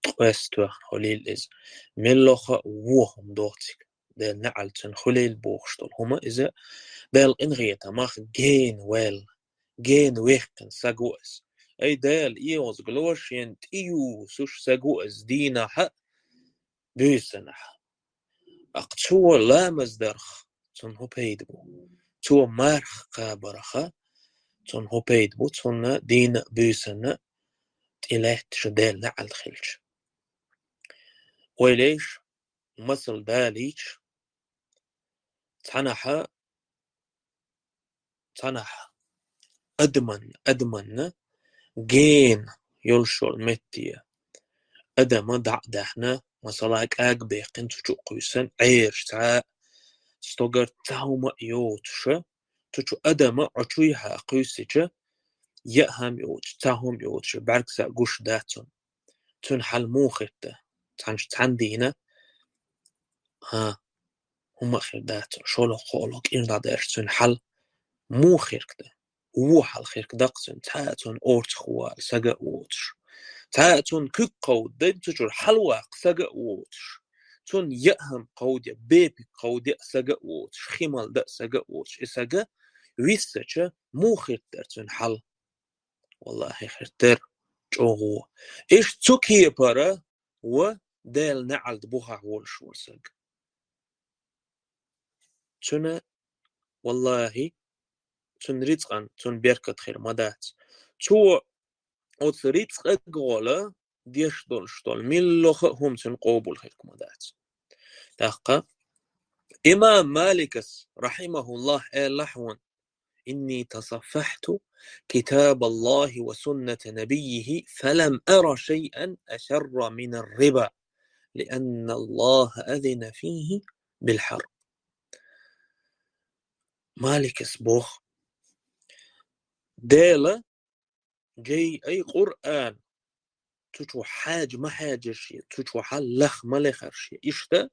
قوستو خليل إز ملوخ ووهم دوتك دا نعل تن خليل بوخشتل هما إذا دا الإنغيتا ماخ جين ويخن ساقوز أي دال إيوز قلوش ينتيو سوش ساقوز دينا حق بيسنح أقتشو لا مزدرخ تن هو بيدبو تو مارخ قابرخا تن هو بيدبو تن دين بيسن تلاه تشدال نعل خلش ويليش مثل داليش تنح أدمن جين يلشل متية أدم دعدحنا مثلاك أقبيقن تشو قيسن عيرش تا ستوغر تاوما يوتش تشو أدم عشويها قيسج يأهم يوتش تاهم يوتش بعركسا قوش داتون تنحل موخرته تندينا ها هم خير داتون شولو قولوك إرنا دارش تنحل موخرته ووحل خيرك دقسن تاتون أورت خوال ساقا أوتش تاتون كيك قود دين تجور حلواق ساقا أوتش تون يأهم قوديا بيبي قوديا ساقا أوتش خيمال دا ساقا أوتش إساقا ويساقا موخرتر تنحل والله خيرتر جوغو إيش تسوكي بارا ودال نعل دبوها عولش ورساق تنا والله تن رزقان تن بيركت خير مدات تو أوت رزق أقوله ديش دول ملوخ هم تن قوبل خير مدات تحقا إمام مالكس رحمه الله لحون إني تصفحت كتاب الله وسنة نبيه فلم أر شيئا أشر من الربا لأن الله أذن فيه بالحرب مالكس بوخ ديلا جاي أي قرآن تشو حاج ما حاجة شيء تشو حل لخ ما لخر شيء إشتا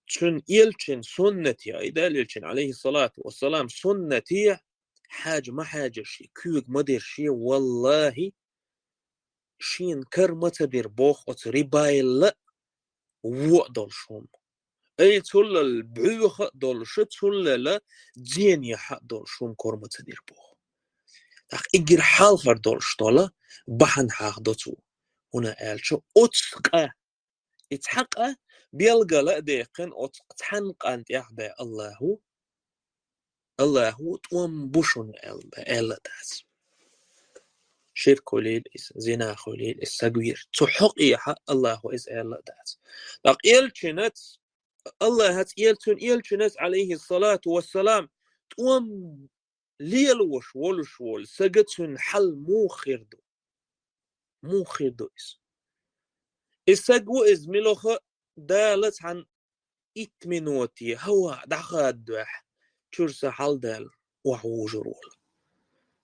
تشن يلشن سنتي أيدا يلشن عليه الصلاة والسلام سنتي حاج ما حاجة شيء كيوك ما دير شيء والله شين كرمة تدير بوخ وتريبايل وقدل شوم أي تقول البعوخ دول شو تقول لا جين يحق دول شوم كرمة تدير بوخ إجر حال خر دول شطالة بحن حق دوتو هنا قال شو أتسقى اتحقق بيلقى لأديقن أتحنق أنت يحدى الله توم بوشن ألا تاس شرك ليل زنا خليل السجوير تحق يحق الله إز ألا تاس لق يلشنت الله هت يلشنت عليه الصلاة والسلام توم ليل وش سجتن حل مو خيردو السجو إز ملوخ دالت عن إتمنوتي هوا دخاد دوح شرس حال دال وحو جرول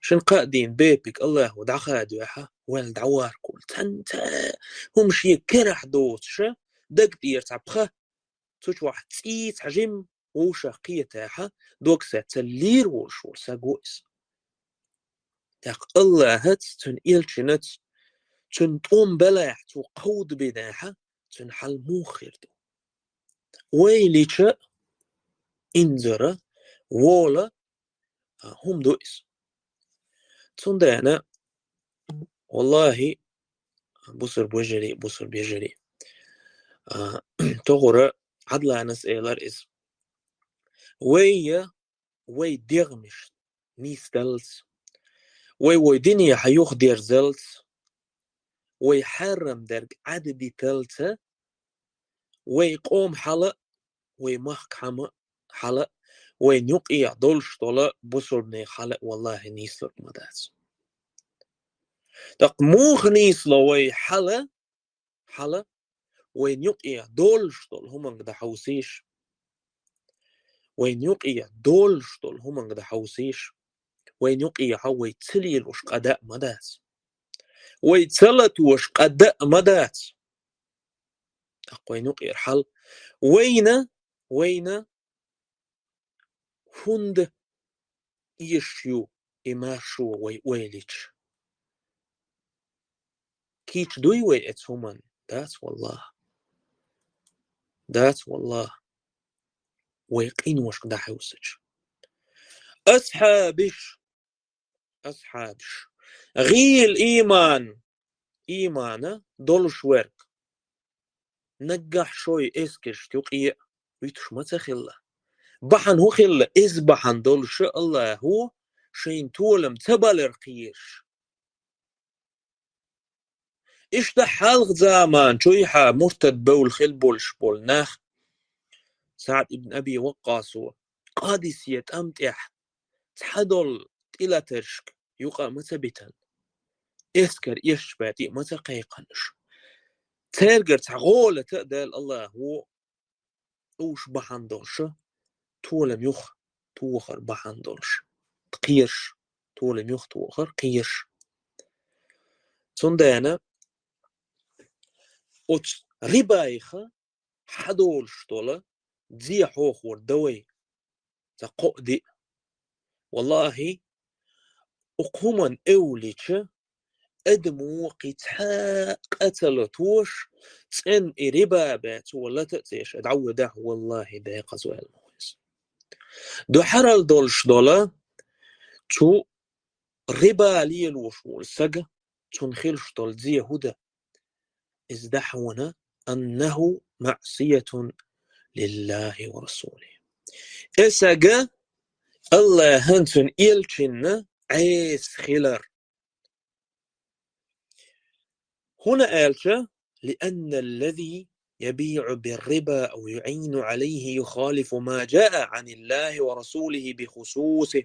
شن قادين بيبك الله دخاد دوحة وين دعوار كل تنتا هم شي كرح دوتش دق دير تبخه توش واحد تيت عجم وشا قيتاحة دوكسا تلير وشول سجوئس داق الله هت تن إلشنت تن طوم بلاح تو قود بداحة تن حل موخيردو ويليش إنزرة وولا هم دوئس تندانا والله بصر بيجري تغرى عدلا نسألر إس وي ديغمش نيستلس وي دنيا حيوخ دير زلس وي حرم درج عددي تلسة وي قوم حلق وي محكمة حلق وي نقيع دولش طلق بصر بني حلق والله نيسلر مداس دق موخ نيسلا وي حلق وين يقيع دولش طول هم قد حوسيش وين يقيع دولش طول هم قد حوسيش وين يقيع وي تسليل وش قداء مداس وي تسلت وش قداء مداس وين يقيع حل وين هند يشيو إماشو ويليش كيش دوي وي اتسومن دات والله ويقين وش قد حوسج أصحابش غيل إيمان دولش ورك نجح شوي إسكش تقيع ويتش ما تخلى بحن هو خلى إز بحن دولش الله هو شين تولم تبالر قيش إيش ده حلق زمان شويحة مرتد بول خل بولش بول ناخ سعد ابن أبي وقاص قادسية أمتح تحدل إلى ترشك يقع مثبتا إسكر يشباتي متقيقنش ترجر تعغول تقدل الله هو أوش بحن دولش تولم يخ توخر بحن دولش تقيرش تولم يخ توخر قيرش صندانا أوش ربايخة حدولش طولة زي حوخور دوي تقودي والله أقومن أوليتش أدمو قتحا قتلتوش تن إربابات ولا تأتيش أدعو ده والله ده قزوال المويس دو حرال دولش دولا تو ربا ليلوش والسجا تنخلش دول زي هدى ازدحونا أنه معصية لله ورسوله إساقا الله هنتن إلشن عيس خلر هنا آلشة لأن الذي يبيع بالربا أو يعين عليه يخالف ما جاء عن الله ورسوله بخصوصه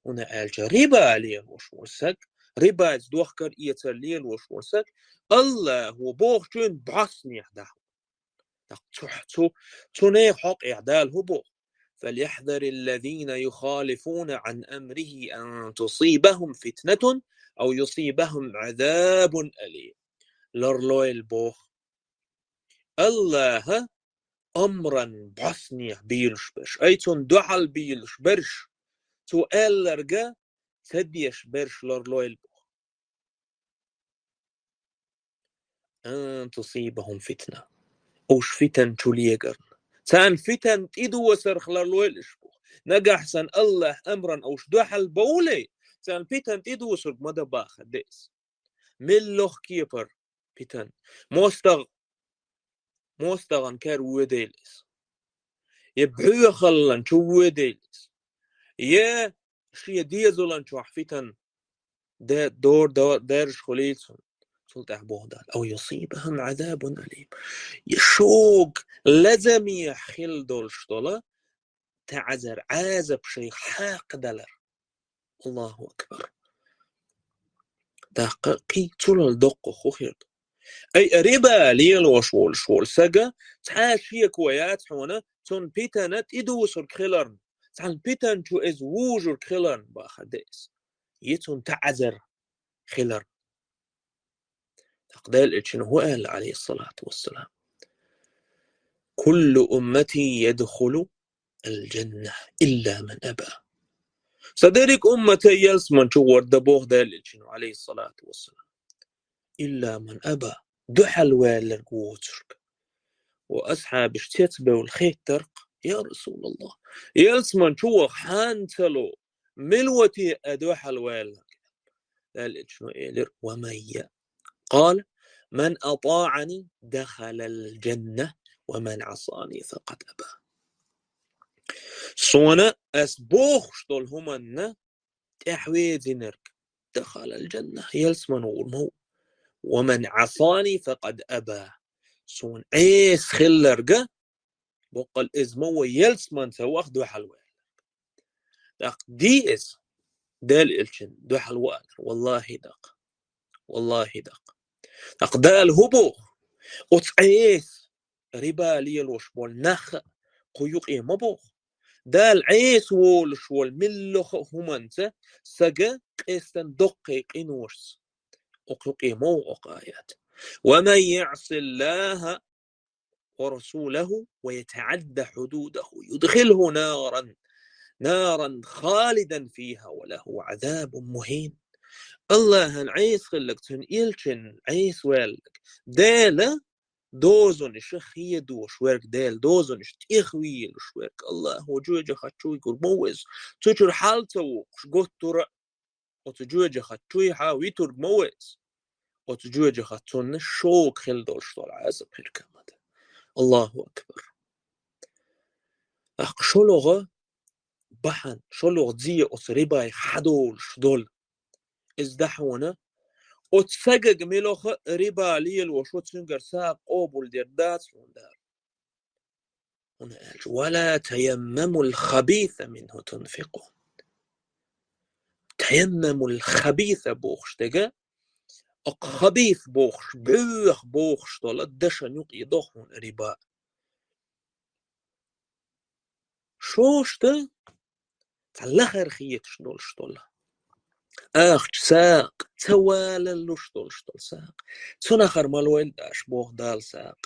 هنا آلشة ربا ليه وشورسك ربا دوخكر إيتر وشورسك الله هو بوغشون بعصني يحده تني حق إعدال هبوغ فليحذر الذين يخالفون عن أمره أن تصيبهم فتنة أو يصيبهم عذاب أليم لرلوي البوخ الله أمرا بعصني بيلش برش أيتون دعال بيلش برش تو ألرقا تديش برش لرلوي البوخ أن تصيبهم فتنة أوش فتن توليقرن تان فتن تيدو وسرخ لرلوي الاشبوخ نجح سن الله أمرا أوش دعال بولي تان فتن تيدو وسرق مدى باخد ديس ملوخ كيبر بيتن موستغن كار وديلس يبعو خلن شو وديلس يا شي ديزولن شو حفيتن دا دور دارش خليلسون سلط أحبوه أو يصيبهم عذاب أليم يشوق لازم يحل دول شطولة تعذر عازب شيخ حاق دلر الله أكبر دقيقي طول الدق خوخير أي ربا ليل وشول سجا تعال شيء كويات حونا تون بيتانت إدوسر كخلرن تعال بيتان شو إزوجر كخلرن باخديس يتون تعذر خلر تقدال إتشن هو قال عليه الصلاة والسلام كل أمتي يدخل الجنة إلا من أبى صدرك أمتي يلسمن شو ورد بوغ دال إتشن عليه الصلاة والسلام إلا من أبى دحل والر قوترك وأصحاب اشتتبه والخيط ترق يا رسول الله يلسمن شو خانتلو ملوتي أدوحل والر دال إتشن إيلر ومي قال من أطاعني دخل الجنة ومن عصاني فقد أبى صونا أسبوخ شطول همنا تحويزي نرك دخل الجنة يلسمن ورمو ومن عصاني فقد أبى صون عيس خلرقة بقل إزمو يلسمن سواخ دوحل دق ديس دال إلشن دوحل وال والله دق دال هبوخ أتعيس ربا ليلوش بول نخ قيوق إيه مبوخ دال عيس وولش والملوخ همانسة سجا قيستن دقيق إنورس أقيوق إيه موقع آيات ومن يعص الله ورسوله ويتعدى حدوده يدخله نارا خالدا فيها وله عذاب مهين الله عيس خلق تنقلشن عيس والك دالا دوزن شخية دوش ورك دال دوزن تخويل شورك الله وجوجة خاتشوي قرموز تجر حالته قطر وتجوجة خاتشوي حاوي ترموز وتجوجة خاتشون شوك خل دوش طول عازب الكلمة الله أكبر شلوغة بحن شلوغ زي أسرباي حدول شدول ازدحونا وتسجج ملوخ ربا ليل وشو تسنجر ساق قوبل ديردات دار هنا قال ولا تيمموا الخبيث منه تنفقون تيمموا الخبيث بوخش تجا خبيث بوخش بوخش طلت دشن يقي ضخون ربا شوشته تلاخر خيت شدول شطوله أخش ساق توال اللشتول شتول ساق تناخر مالوين داش بوخ دال ساق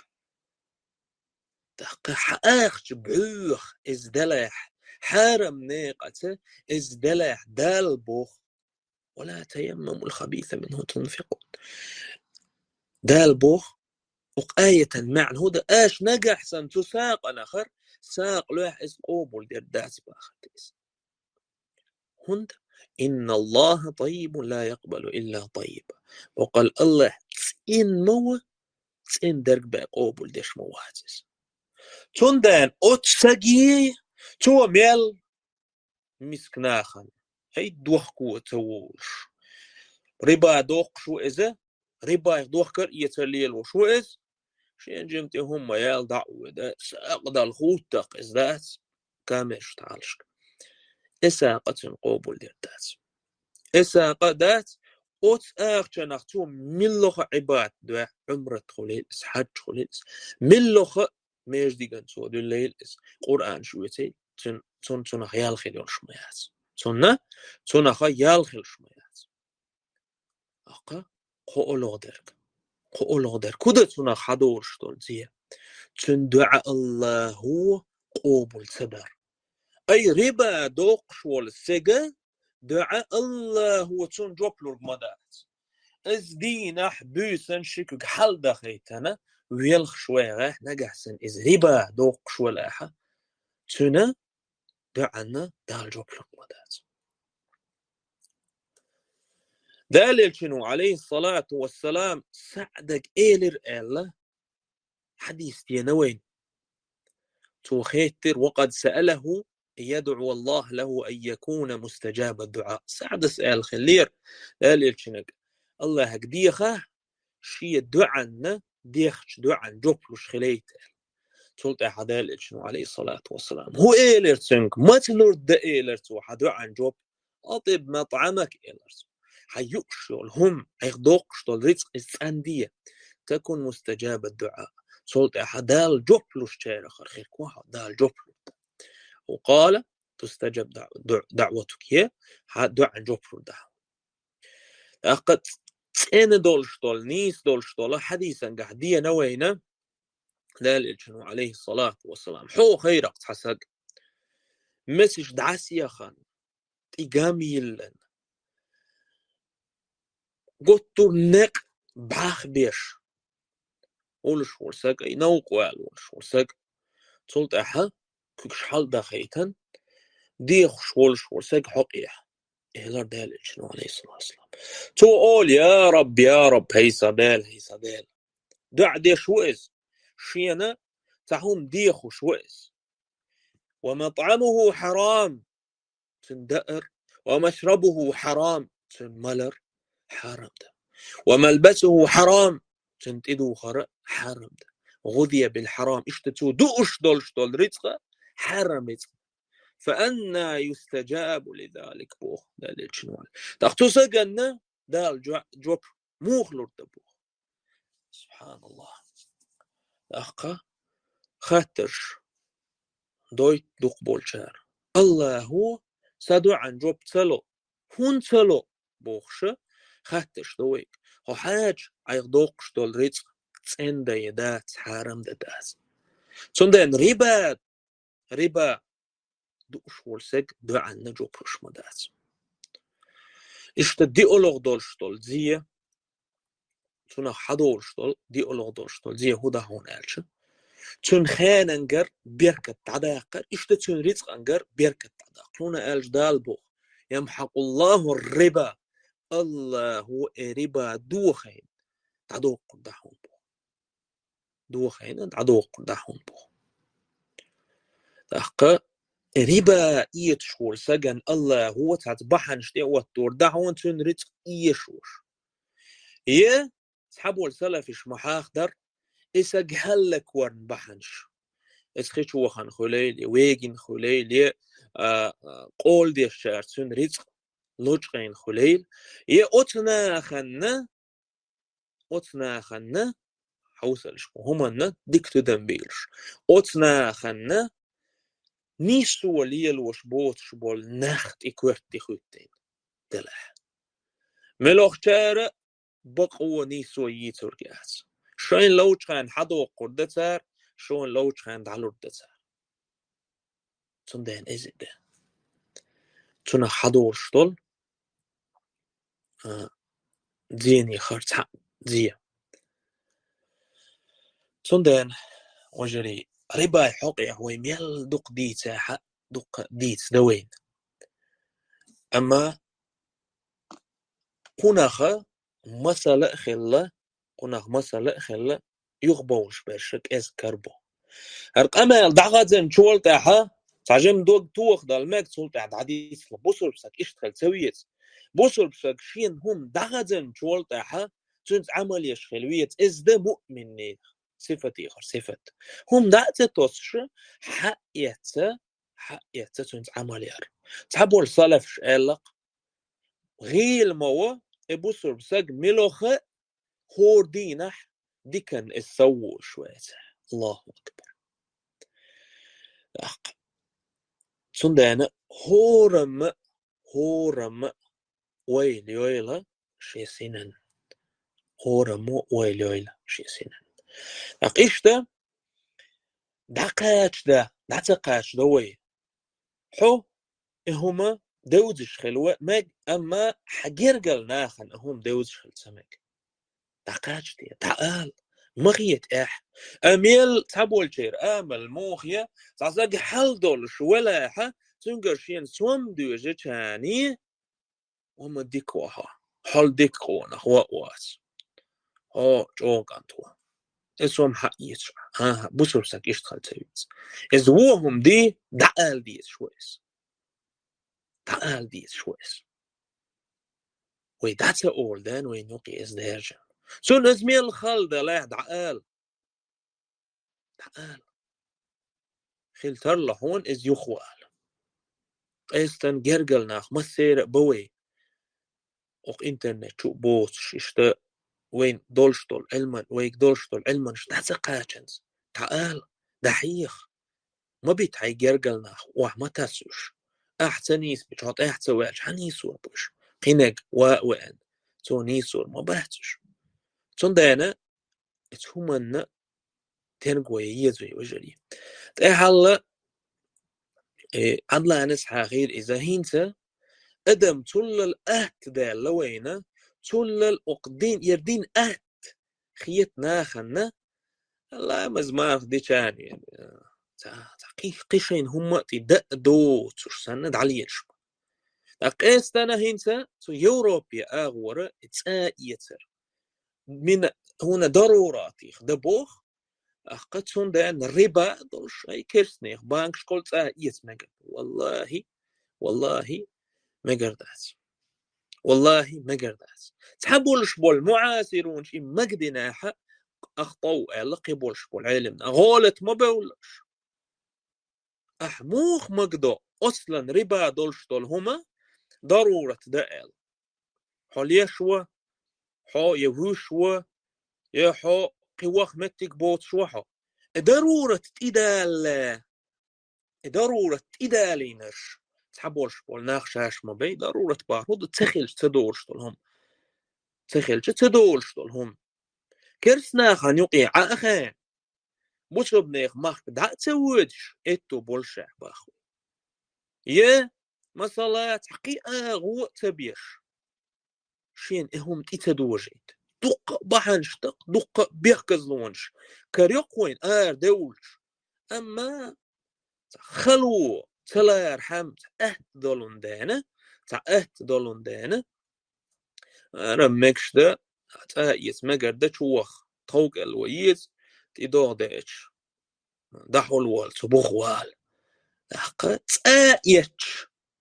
دقح أخش بعوخ إزدلح حارم ناقته إزدلح دال بوخ ولا تيمموا الخبيث منه تنفقون دال بوخ وقاية معنى هذا آش نجح سن تساق نخر ساق لوح إز قوبل دير داس باختيس هند إن الله طيب لا يقبل إلا طيب وقال الله تسين مو تسين درق بقوبل ديش مواتس تندان أتساقي تو ميل مسكناخن هاي دوخ قوة تولش ربا دوخ شو إذا ربا دوخكر يتليل وشو إذ شين جمتي هم يال دعوة دا ساقد الخوتق إذات كامش تعالش إساقة قوبل ديردات إساقة دات أوت آخر نختو ملوخ عباد دوا عمرة خليلس حج خليلس ملوخ ميش ديگن سو دو ليلس قرآن شويتي تون خيال خيل شميات تون خيال خيل شميات أقا قولو در كده تون خدور شتول زيه تون دعاء الله هو قوبل تدر أي ربا دوق شوال السجا دعاء الله هو تون جوبلور مدات از دين بوسن شكوك حل دخيتنا ويلخ شوية نجحسن از ربا دوق شوال احا تون دعانا دال جوبلور مدات دليل شنو عليه الصلاة والسلام سعدك إيلر إلا حديث دينوين تو خيتر وقد سأله يدعو الله له أن يكون مستجاب الدعاء سعد سأل خلير دليل شنك الله هكديخه شي دعنا ديخش دعن جوبلوش خليت تولت أحدال شنو عليه الصلاة والسلام هو إيلر تنك ما تلرد إيلر تو حدعن جوب أطيب مطعمك إيلر حيوشل هم يخدوقش طول رزق الساندية تكون مستجاب الدعاء تولت أحدال جوبلوش تيرخ خير كوها دال جوبلو وقال تستجب دعوتك هي دعن جوبلو دعوة أقد إن دولشتول نيس دولشتول حديثا قاعدية نوينا دال شنو عليه الصلاة والسلام حو خيرك تحسق مسج دعسيا خان تيجاميل قطو نق باخ بيش ولش ورسق اي نوق وال ولش ورسق تولت احا كوكش حال داخيتن ديخ ولش ورسق حقيح إهلار دال شنو عليه الصلاة والسلام تو أول يا رب هيسا دال دع دي شوئز شينا تهم ديخو شوئز ومطعمه حرام تندأر ومشربه حرام تنملر حرام ده وملبسه حرام تنتدو خرق حرام ده غذي بالحرام اشتتو دوش دول رزقه حرام رزقه فأنا يستجاب لذلك بوخ دال شنو تختو سجن دال جوب موخلور دبوخ سبحان الله أخا خاترش دويت دوق بولشار الله هو سادو عن جوب تلو هون تلو بوخش خاتش دويك هو حاج عيغدوقش دول رزق تسند يدات حرام داس سندن ربا دوش ورسق دو عن جوب رش مداس اشتدي أولوغ دولشتول زيه تون حدولشتول دي أولوغ دولشتول زيه هو ده هون ألش تون خان انجر بيركة عداقر اشتتون رزق انجر بيركة عداقر هنا ألش دالبوخ يمحق الله الربا الله هو ربا دوخين تعدوق قدحون بو دوخين تعدوق قدحون بو تحقا ربا يتشور سجن الله هو تعتبحن شتي وتور دحون تون رزق يشوش يه سحبوا السلفش محاخدر إسجهل لك ورن بحنش إسخيش وخن خليل ويجين خليل قول دي الشعر تون رزق لوجقين خليل يه أتنا خنا حوصلش هما ديكتو دنبيلش أتنا خنا نيسو ليل وشبوت شبول نخت إكورت دي خوتين دلح ملوخ جارة بقوة نيسو ييتور جاس شين لوجقين حدو قردتار شون لوجقين دعلوردتار تندين إزيده تنا حدو شتول ديني خرط ديه تندين وجري ربا حقي هو ميل دق ديت دق ديت دوين أما قناخ مسألة خلا يغبوش برشك إز كربو أرقام دعغزن شول تاعها تعجم دوق توخ دالمك شول تاع عديس بوصل بسك إشتغل سويت بوصل بسك شين هم دعغزن شول تاعها تنت عمل يشخلويت إز ده مؤمن صفتي آخر صفة هم دعت توصش حقيته تنت عمل يار تعبوا الصلفش قالق غيل موا بوصل بسك ملوخة هور دينح دي كان السوو شوية الله أكبر سندانا هورم ويليويلا شي سنن هورم ويليويلا شي سنن أقيشتا دعتقاش دوي حو هما دوزش خلوة ماج أما حجرجل ناخن هم دوزش خل سمك دعقاش دي تعال مغيت أميل تابول شير أمل موخيا تعزق حل دولش ولا تنقر شين سوم دوجة تاني وما ديكوها حال ديك قونا وات جوغان تو اسوم حقيقة بوسر سك اشتغل تبيت از وهم دي دعال ديت شويس وي that's all then we نوقي is the so نزمي الخال ده لا دعال خلتر لهون is يخوال استن جرجل ناخ مسير بوي اوق انترنت شو بوتش اشتا وين دولشتول علما ويك دولشتول علما that's a قاچنز تعال دحيخ ما بيتعي جرجل ناخ واه ما تاسوش احسنيس بيشوط احسوال حنيسور بوش قينك وان تو نيسور ما بحتش صندانا اتهمن تنقوي يزوي وجري تحل عدلا نسحا غير إذا هينتا أدم تل الأهت دا لوينا تل الأقدين يردين أهت خيط ناخنا لا مزمار دي كان يعني قيشين هم تدق دو تشسند عليش أقيستنا هينتا تو يوروبيا أغورة تسايتر من هنا ضروراتي دبوخ قد سندان ربا دولش أي كرسنيخ بانك شكولت يسمعك والله ما قرداس والله ما قرداس تحبولش بول معاصرون شي مقدناها أخطوا ألقي بولش بول علمنا غولت ما بولش أحموخ مقدو أصلا ربا دولش دول هما ضرورة دائل حال يشوى حو يوشوى يحو قواخ متك بوت شوحو ضرورة إدالينش تحبولش بول ناخشاش ما بي ضرورة بارود تخيلش تدولش دولهم كرسنا خان يقيع أخان بوشب نيخ ماخ دا تسودش إتو بولشاح باخو مسألة حقيقة غو تبيش شين إهم تتدوجيت دق بحنش دق بيخكزلونش كريقوين دولش أما خلو تلا يرحم دولون دانا رمكش ده يسمجر ده شوخ توق الويز تيدو داش دحول وال تبوخ وال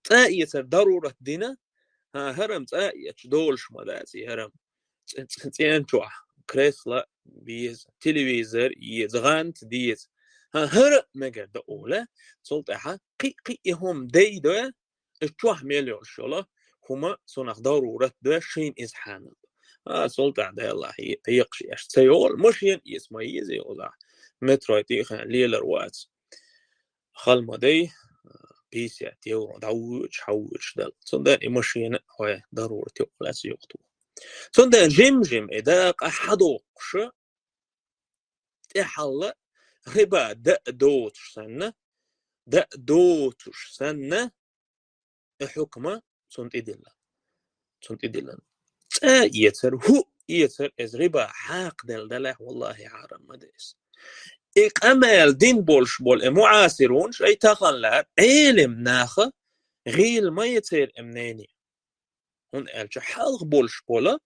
تأيت ضرورة دينا هرم تأيت دولش مداتي هرم تيان كريسلا بيز تلفزيون يزغانت ديز هر مگر ده اوله سلطحة قي هم ده اشتوح مليون شلا هما سنخ ضرورة ده شين إزحانا سلطة ده الله يقشي اشتيول مشين يسمى يزي الله مترو تيخان ليلر وات خلما دي بيسي تيورو دعوش حوش دل سندان مشين هو ضرورة تيولا سيوقتو سندان جيم إداق أحدوقش تحل ربا دا دوتش سنة حكمة سنت إدلا يتر إز ربا حاق دلدله والله عارم مديس أمال دين بولش بول معاصرون شي تخلات علم ناخ غيل ما يتر أمناني هون قالش حلق بولش بولا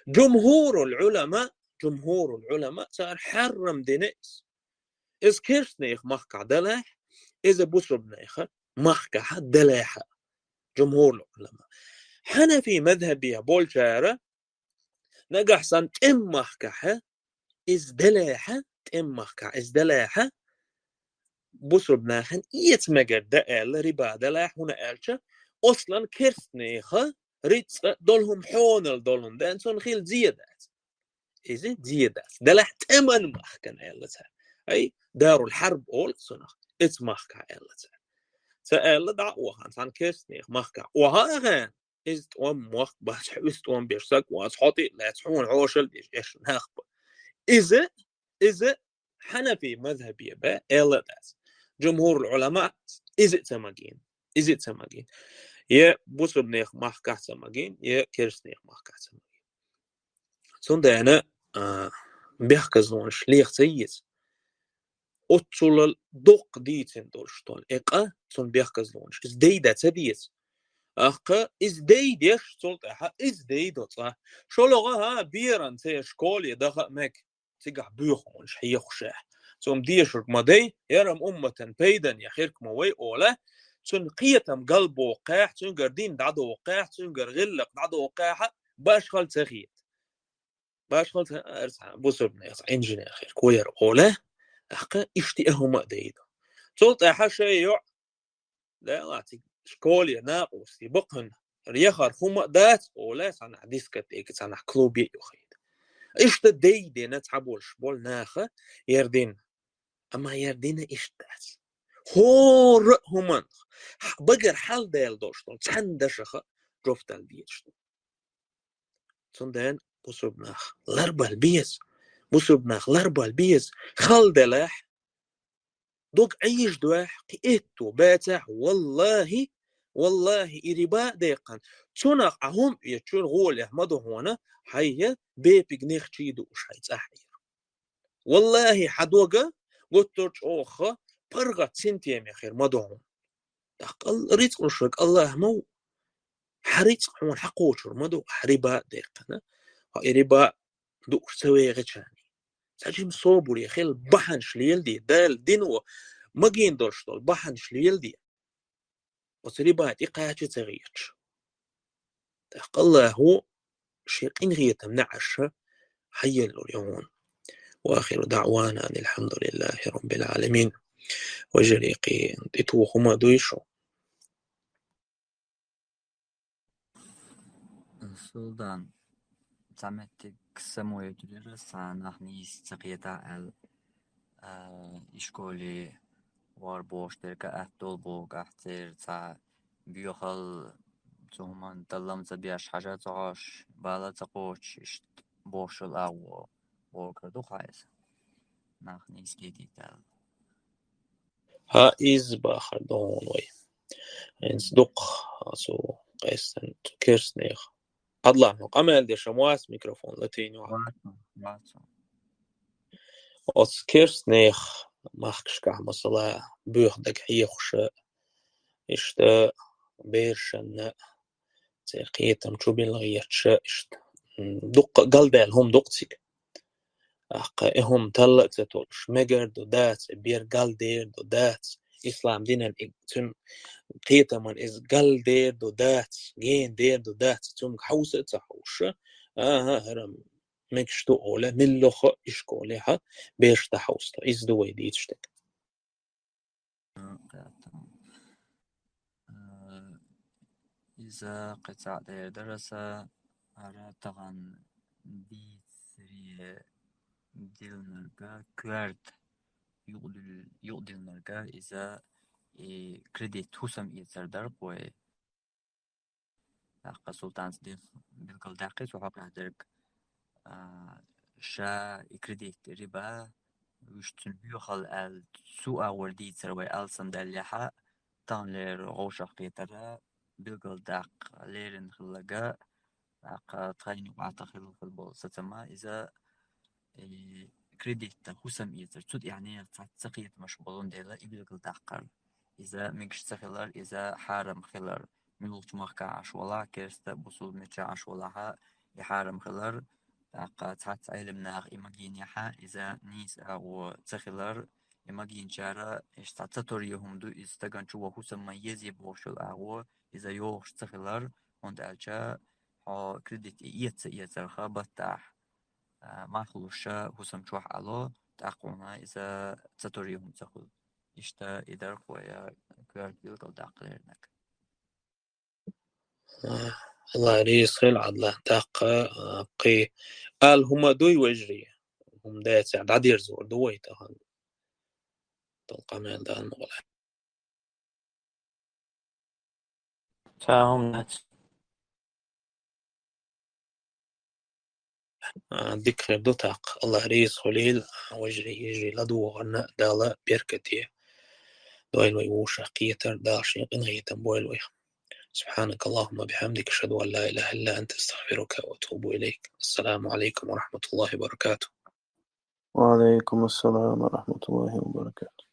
جمهور العلماء صار حرم دينيس إز كيرسنيخ مخكع دلاح إذا بوسربنيخ مخكع دلاح جمهور العلماء حنفي مذهبي بولشارة نجح سن تم مخكع إز دلاح بوسربناخن يتمجر دقال ربا دلاح هنا قالش أصلا كيرسنيخ ريتس دولهم حونل دولهم دانسون خيل زيادات إذا زيادات دلاح تمن مخكن قالتها أي دار الحرب أول سنة إتمخكع قالتها سأل دعوة عن كيسنيخ مخكع وهاغان إز توم مخ بس حوست توم بيرسك واسحطي لا تحون عوشل إيش نخب إذا حنفي مذهبي با قالت جمهور العلماء إذا تماجين يا بوسربنيخ مخكع تماجين يا كيرسنيخ مخكع تماجين سندانا بيحكزون شليخ سيس أتصل دق ديتين دولشتون إقا سن بيحكزونش إز ديدا تبيز أخ إزديدش صلت إزديد صح شو لغة بيرن تي شكول يدخل مك تيجح بيخون شحيخشح ثم ديشرك مدي يرم أمة بيدن يخيرك موي أولا ثم قيتم قلب وقاح ثم قردين دعدو وقاح ثم قرغلق دعدو وقاح باش خلت سخيت باش خلت أرسع بوسبنا يصع إنجينير خير كوير أولا أخ إشتئهم أديد صلت شيء لا أعطيك شكولي ناقوس يبقهن ريخر هم دات ولا سنع ديسكت إيك سنع كلوبي يخيد إيش تدي نتعبولش بول ناخه يردين أما يردين إيش دات هور همان بقر حال ديل دوشتون تندشخ جفت البيشتون صندين بوسوبناخ لربا البيز بوسوبناخ لربا البيز خال دلاح دوك عيش دواح قيتو باتح والله إرباء ديقان تونق أهم يتشون غول يحمدو هنا حيه بيبي جنيخ تشيدو وش هيتأحير والله حدوغا قلتوش أوخا برغة سنتيم يا خير مدوهم أقل ريت نشرك الله مو حريت هون حقوشر مدو حرباء ديقان إرباء دوش سوي غشاني ساجم صوبور يا خيل بحن شليل دي دال دينو مجين دولشتول بحن شليل دي وسريبات إقاعة تغيير الله هو شيء غية منعش حي اليوم وآخر دعوانا أن الحمد لله رب العالمين وجريقي إتوهما دويشو Sultan تعمدت قسمو يدرس نحني استقيتا إشكولي واربوش تركا أهدول بوك أحتر تا بيوخل زومان دلم زبياش حاجة تعاش بالا تقوش إشت بوش الأو وكردو خايز نحني استقيتي تال ها إز باخر دون وي إنس دق سو قيستن كيرسنيخ الله قمل دي شمواس ميكروفون لاتيني واتو أص كيرسنيخ ماخكش كح مصلا بيوخ دك حيخش إشت بيرشن تقيتم شو بيلغيتش إشت دق قلدال هم دقتك هم تلت تولش مجر دو دات بير قلدير دو دات إسلام دينن تم قيتم إز قلدير دو دات جين دير دو دات تم حوسة تحوش هرم مكشتو أولا من لخ إشكولها بيش تحوستا إز دوي ديتشتك إذا قطع دراسة على طبعا دي سري ديلنرجا كوارد يقدلنرجا إذا كريديت حسم يتردر قوي حق سلطان دي بالكل دقيق وحق درك شا كريديت ربا وشتن بيخل السوء وردي تروي ألسن دليحة تان لير غوشق قيترا بالكل دق ليرن خلقا تخيني وعتخل في البول ستما إذا كريديت حسم يتر يعني تسقيت مشغولون ديلا بالكل دقر إذا مش سخلر إذا حارم خلر ملوش مخكا عشولا كيرست بوصول متشا عشولاها يحارم خلر تحت علم ناغ إماجين يحا إذا نيس أو تخلر إماجين شارع اشتاتوريهم دو استغان شو حسم ميزي بوشل أو إذا يوش تخلر وند ألشا ها كريديت يترخا بتاح مخلوشا حسم شوح على تقونا إذا تاتوريهم تخل إشتا إدار خويا كوارد بيلقل داقليرنك الله ريس خيل عدله دق قي قال هما دوي وجري هم دات عدير زور دوي تهان تلقى مال ده المغلى تاهم نات ديك خير دو تاق الله ريس خليل وجري يجري لدو غنى دالا بيركتي دويل ويوشا قيتر داشي قنغي تنبويل سبحانك اللهم بحمدك أشهد أن لا إله إلا أنت أستغفرك وأتوب إليك السلام عليكم ورحمة الله وبركاته وعليكم السلام ورحمة الله وبركاته.